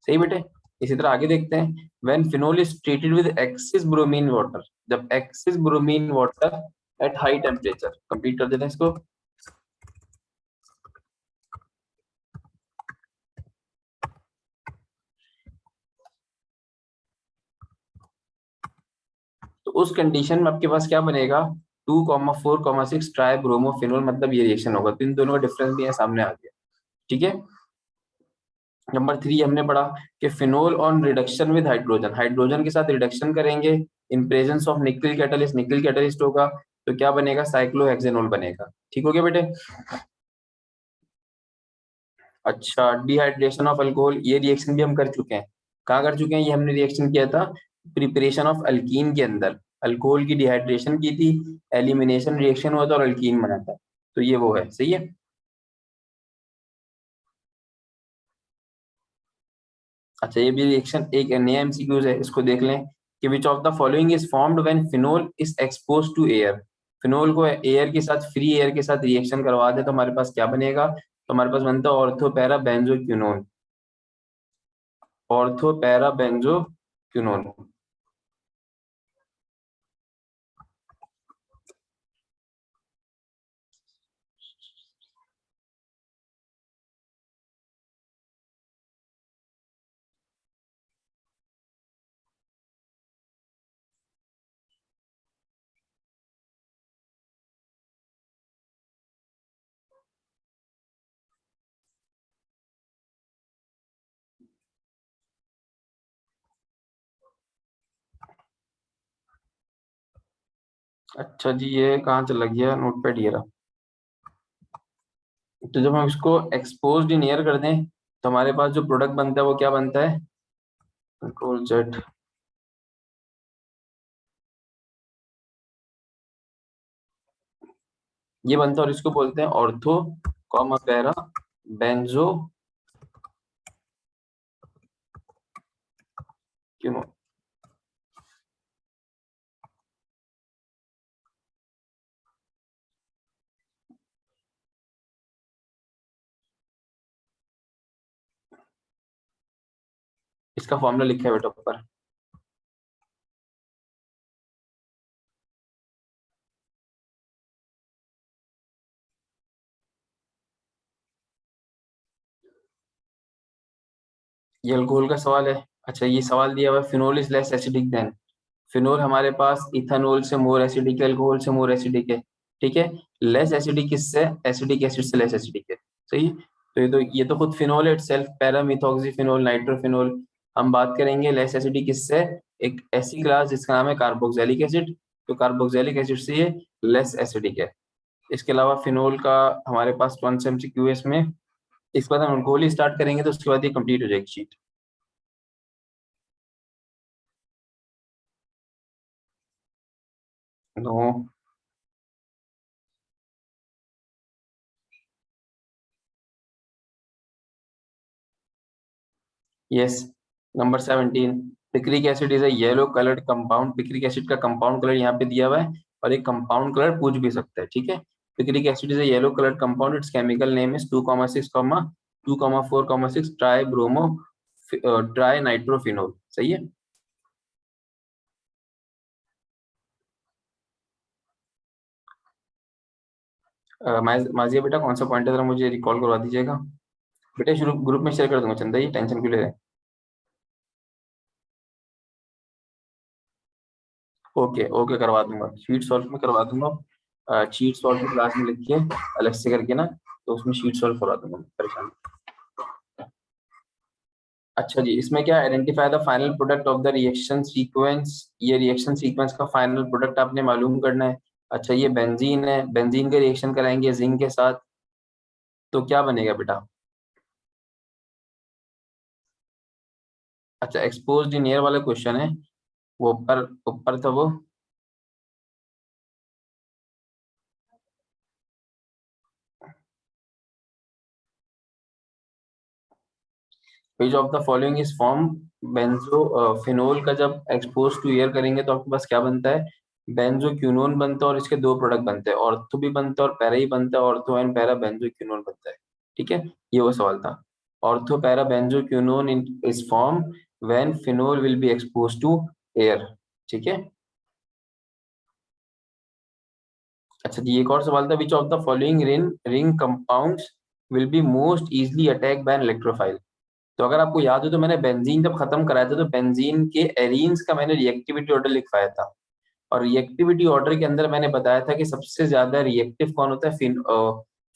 सही बेटे। इसी तरह आगे देखते हैं, when phenol is treated with excess bromine water, जब excess bromine water at high temperature, complete कर देते हैं इसको। तो उस कंडीशन में आपके पास क्या बनेगा, 2,4,6 ट्राई ब्रोमोफिनोल, मतलब ये रिएक्शन होगा। तो इन दोनों का डिफरेंस भी यहाँ सामने आ गया। ठीक है, नंबर 3 हमने पढ़ा कि phenol on reduction with hydrogen, hydrogen के साथ रिडक्शन करेंगे इन प्रेजेंस ऑफ निकल कैटलिस्ट, निकल कैटलिस्ट होगा तो क्या बनेगा, साइक्लोहेक्सेनोल बनेगा। ठीक हो गया बेटे। अच्छा, डिहाइड्रेशन ऑफ अल्कोहल, ये रिएक्शन भी हम कर चुके हैं। कहाँ कर चुके हैं, ये हमने रिएक्शन किया था प्रिपरेशन ऑफ अल्कीन के अंदर। अल्कोहल की डिहाइड्रेशन की थी, एलिमिनेशन रिएक्शन हुआ था और अल्कीन बना था। तो ये वो है, सही है। अच्छा, ये भी रिएक्शन एक नया एमसीक्यूज है, इसको देख लें कि which of the following is formed when phenol is expose to air. Phenol को एयर के साथ, फ्री एयर के साथ रिएक्शन करवा दे तो हमारे पास क्या बनेगा, तो हमारे पास बनता है ortho para benzoquinone, ortho para benzoquinone. अच्छा जी, ये कहाँ चला गया नोट पैड, ये रहा। तो जब हम इसको एक्सपोज्ड इन एयर कर दें तो हमारे पास जो प्रोडक्ट बनता है वो क्या बनता है, कंट्रोल जेड, ये बनता है और इसको बोलते हैं ऑर्थो कॉमा पैरा बेंजो क्यों। इसका फॉर्मूला लिखा है बेटा ऊपर। ये अल्कोहल का सवाल है। अच्छा, ये सवाल दिया हुआ है phenol is less acidic then, phenol हमारे पास इथानोल से मोर एसिडिक है, अल्कोहल से मोर एसिडिक है। ठीक है, लेस एसिडिक किससे, एसिडिक एसिड से लेस एसिडिक है। सही। तो ये तो खुद फिनोल है इटसेल्फ, पैरामिथॉक्सीफिनोल, नाइट्रोफिनोल। हम बात करेंगे लेस एसिडिक किससे, एक ऐसी क्लास जिसका नाम है कार्बोक्सिलिक एसिड। तो कार्बोक्सिलिक एसिड से ये लेस एसिडिक है। इसके अलावा फिनोल का हमारे पास कौन सा एमसीक्यू है इसमें, इसके बाद हम अल्कोहल ही स्टार्ट करेंगे तो उसके बाद ये कंप्लीट हो जाएगी sheet. No. Yes, number 17, picric acid is a yellow coloured compound. Picric acid का कंपाउंड कलर यहाँ पे दिया हुआ है और एक कंपाउंड कलर पूछ भी सकता है, ठीक है। Picric acid is a yellow coloured compound, it's chemical name is 2,6,2,4,6 try bromo try nitrophenol. सही है। माजिया बेटा कौन सा पॉइंट है, जरा मुझे रिकॉल करवा दीजिएगा। बेटा शुरू ग्रुप में शेयर कर दूंगा चंदा, ये टेंशन क्यों ले रहे हैं। ओके ओके, करवा दूंगा, शीट सॉल्व में करवा दूंगा। शीट सॉल्व क्लास में लिख के अलग से करके ना, तो उसमें शीट सॉल्व करवा दूंगा, परेशान। अच्छा जी, इसमें क्या, identify the final product of the reaction sequence. ये रिएक्शन सीक्वेंस का फाइनल प्रोडक्ट आपने मालूम करना है। अच्छा, ये बेंजीन है, बेंजीन का रिएक्शन कराएंगे जिंक के साथ, तो क्या बनेगा बेटा। अच्छा, एक्सपोज्ड इन एयर वाला क्वेश्चन है, वो ऊपर ऊपर था वो। Which of the following is form benzo phenol का जब एक्सपोज टू एयर करेंगे तो आपके पास क्या बनता है, बेंजोक्विनोन बनता है, और इसके दो प्रोडक्ट बनते हैं, ऑर्थो भी बनता है और पैरा ही बनता है, ऑर्थो एंड पैरा बेंजोक्विनोन बनता है। ठीक है, ये वो सवाल था। Ortho para benzoquinone is form when phenol will be expose to air. ठीक है। अच्छा जी, एक और सवाल था, which of the following ring ring compounds will be most easily attack by an electrophile. तो अगर आपको याद हो तो मैंने बेंजीन जब खत्म कराया था तो बेंजीन के एरीन्स का मैंने रिएक्टिविटी ऑर्डर लिखवाया था, और रिएक्टिविटी ऑर्डर के अंदर मैंने बताया था कि सबसे ज्यादा रिएक्टिव कौन होता है,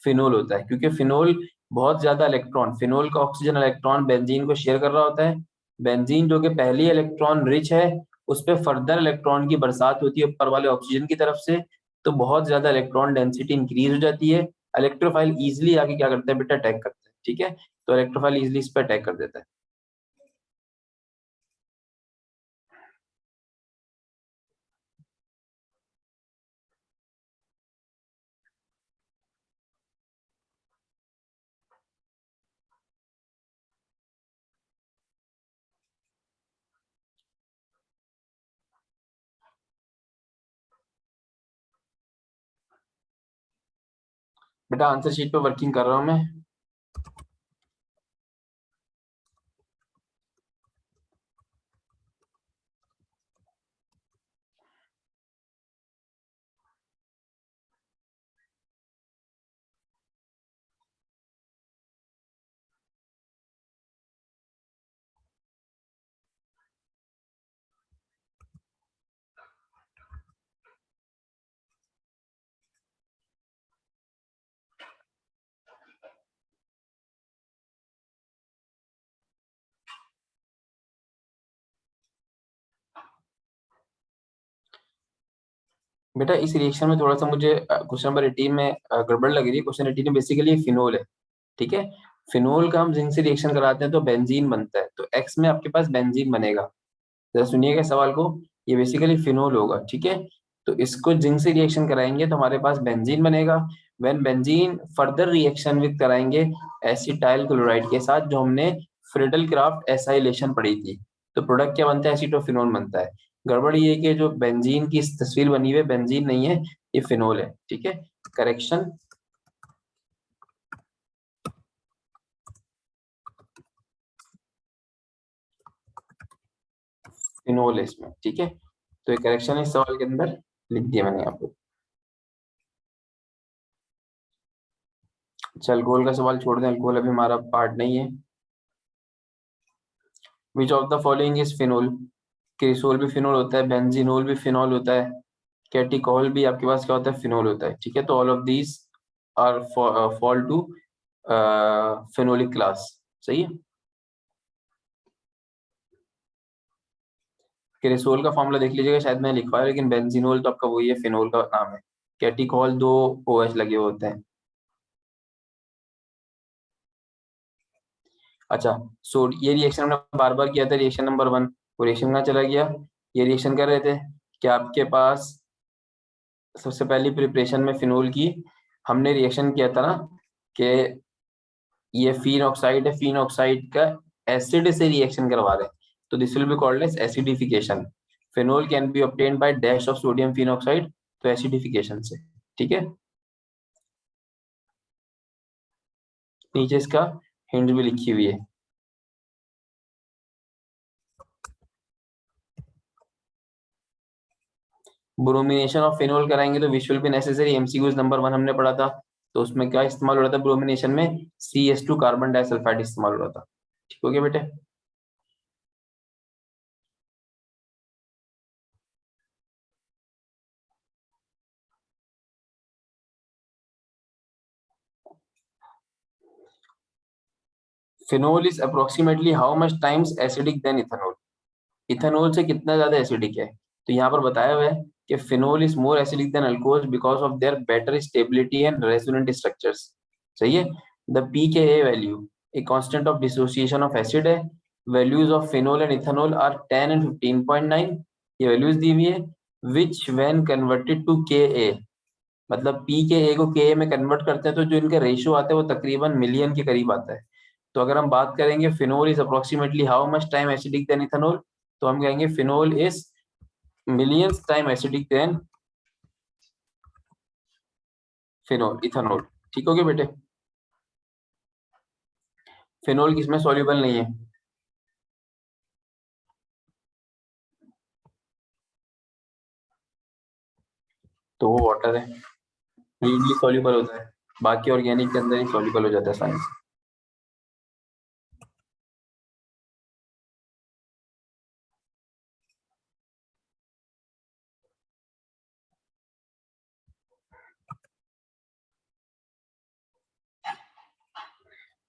फिनोल होता है, क्योंकि फिनोल बहुत ज्यादा इलेक्ट्रॉन, फिनोल का ऑक्सीजन इलेक्ट्रॉन बेंजीन को शेयर कर रहा होता है। बेंजीन जो कि पहली इलेक्ट्रॉन रिच है, उस पर फर्दर इलेक्ट्रॉन की बरसात होती है ऊपर वाले ऑक्सीजन की तरफ से, तो बहुत ज्यादा इलेक्ट्रॉन डेंसिटी इंक्रीज हो जाती है। इलेक्ट्रोफाइल इजिली आगे क्या करता है बेटा, अटैक करता है। ठीक है, तो इलेक्ट्रोफाइल इजिली इस पर अटैक कर देता है। बेटा आंसर शीट पे वर्किंग कर रहा हूँ मैं। बेटा इस रिएक्शन में थोड़ा सा मुझे क्वेश्चन नंबर 18 में गड़बड़ लग रही है। क्वेश्चन 18 में बेसिकली फिनोल है। ठीक है, फिनोल का हम जिंक से रिएक्शन कराते हैं तो बेंजीन बनता है, तो एक्स में आपके पास बेंजीन बनेगा। जरा सुनिएगा सवाल को, ये बेसिकली फिनोल होगा। ठीक है, तो इसको जिंक से रिएक्शन कराएंगे तो हमारे पास बेंजीन बनेगा। When benzene further reaction with कराएंगे एसिटाइल क्लोराइड के साथ, जो हमने फ्रेडल क्राफ्ट एसाइलेशन पढ़ी थी, तो प्रोडक्ट क्या बनता है, एसीटोफिनोल बनता है। गड़बड़ ये है कि जो बेंजीन की तस्वीर बनी हुई है, बेंजीन नहीं है, ये फिनोल है। ठीक है, करेक्शन फिनोल है इसमें। ठीक है, तो ये करेक्शन इस सवाल के अंदर लिख दिया मैंने आपको। अच्छा, अल्कोहल का सवाल छोड़ दें, अल्कोहल अभी हमारा पार्ट नहीं है। विच of the following is phenol. Cresol भी फिनोल होता है, बेंजीनोल भी फिनोल होता है, कैटिकॉल भी आपके पास क्या होता है, फिनोल होता है। ठीक है, तो all of these are fall to phenolic class. सही है। क्रिसोल का फॉर्मूला देख लीजिएगा, शायद मैंने लिखवाया, लेकिन बेंजीनोल तो आपका वही है, फिनोल का नाम है। कैटिकॉल दो OH लगे हुए होते हैं। अच्छा, सो ये रिएक्शन हमने बार बार किया था, रिएक्शन नंबर 1, वो रिएक्शन कहाँ चला गया। ये रिएक्शन कर रहे थे कि आपके पास सबसे पहली प्रिपरेशन में फिनोल की हमने रिएक्शन किया था ना, कि ये फीन ऑक्साइड है, फीन ऑक्साइड का एसिड से रिएक्शन करवा रहे हैं। तो this will be called as acidification. Phenol can be obtained by dash of sodium phenoxide, तो एसिडिफिकेशन से। ठीक है, नीचे इसका हिंट भी लिखी हुई है। ब्रोमिनेशन ऑफ फिनोल कराएंगे तो which will be necessary, MCQs number 1 हमने पढ़ा था। तो उसमें क्या इस्तेमाल हो रहा था ब्रोमिनेशन में, CH2 कार्बन डाइसल्फाइड इस्तेमाल हो रहा था। ठीक हो गया बेटे। Phenol is approximately how much times acidic then ethanol. Ethanol से कितना ज्यादा एसिडिक है, तो यहाँ पर बताया हुआ है कि phenol is more acidic than alcohol because of their better stability and resonant structures. सही है। The pKa value a constant of dissociation of acid है। Values of phenol and ethanol are 10 and 15.9, ये वैल्यूज दी हुई है। Which when converted to Ka, मतलब pKa को Ka में कन्वर्ट करते हैं तो जो इनका रेशियो आता है वो तकरीबन मिलियन के करीब आता है। तो अगर हम बात करेंगे phenol is approximately how much time acidic then ethanol, तो हम कहेंगे phenol is millions time acidic then phenol ethanol. ठीक हो गया बेटे। फिनोल किसमें सॉल्युबल नहीं है, तो वो वाटर है, रीडली सॉल्युबल होता है, बाकी ऑर्गेनिक के अंदर ही सॉल्युबल हो जाता है आसानी से।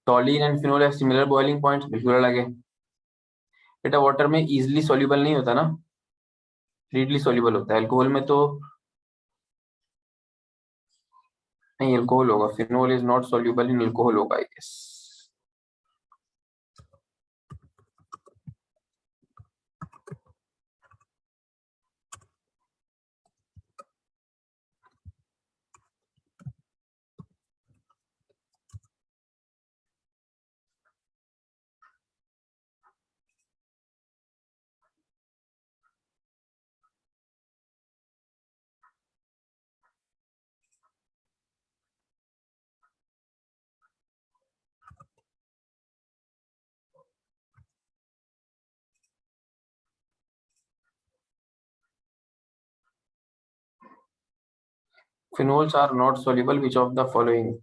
टॉलिन and phenol have similar boiling points, बिल्कुल अलग है। बेटा वाटर में इजीली सॉल्युबल नहीं होता ना, रीडली सॉल्युबल होता है। अल्कोहल में तो नहीं, अल्कोहल होगा, phenol is not soluble in alcohol होगा I guess. Phenols are not soluble which of the following.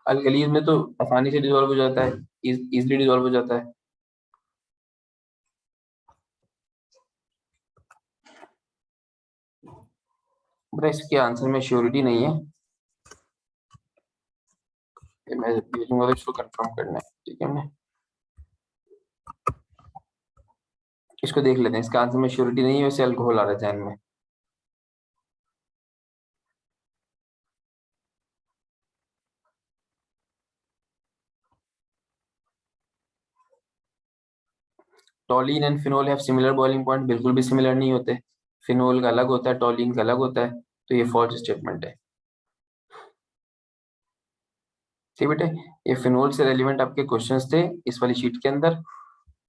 Alkalis में तो आसानी से डिसॉल्व हो जाता है, इजिली डिसॉल्व हो जाता है। बट इसके आंसर में श्योरिटी नहीं है, ये मैं भेजूंगा तो इसको कंफर्म करना है। ठीक है, मैं इसको देख लेते हैं, इसका आंसर में श्योरिटी नहीं है, वैसे अल्कोहल आ रहा है जहन में। टॉलिन and phenol have similar boiling point, बिल्कुल भी सिमिलर नहीं होते। फिनोल का अलग होता है, टॉलिन का अलग होता है, तो ये फॉल्स स्टेटमेंट है। ठीक बेटे, ये फिनोल से रेलिवेंट आपके क्वेश्चंस थे इस वाली शीट के अंदर,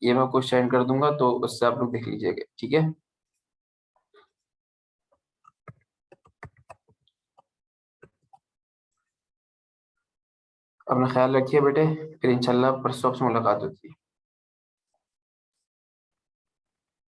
ये मैं आपको सेंड कर दूंगा तो उससे आप लोग देख लीजिएगा। ठीक है, अपना ख्याल रखिए बेटे, फिर इंशाल्लाह परसों आपसे मुलाकात होती है।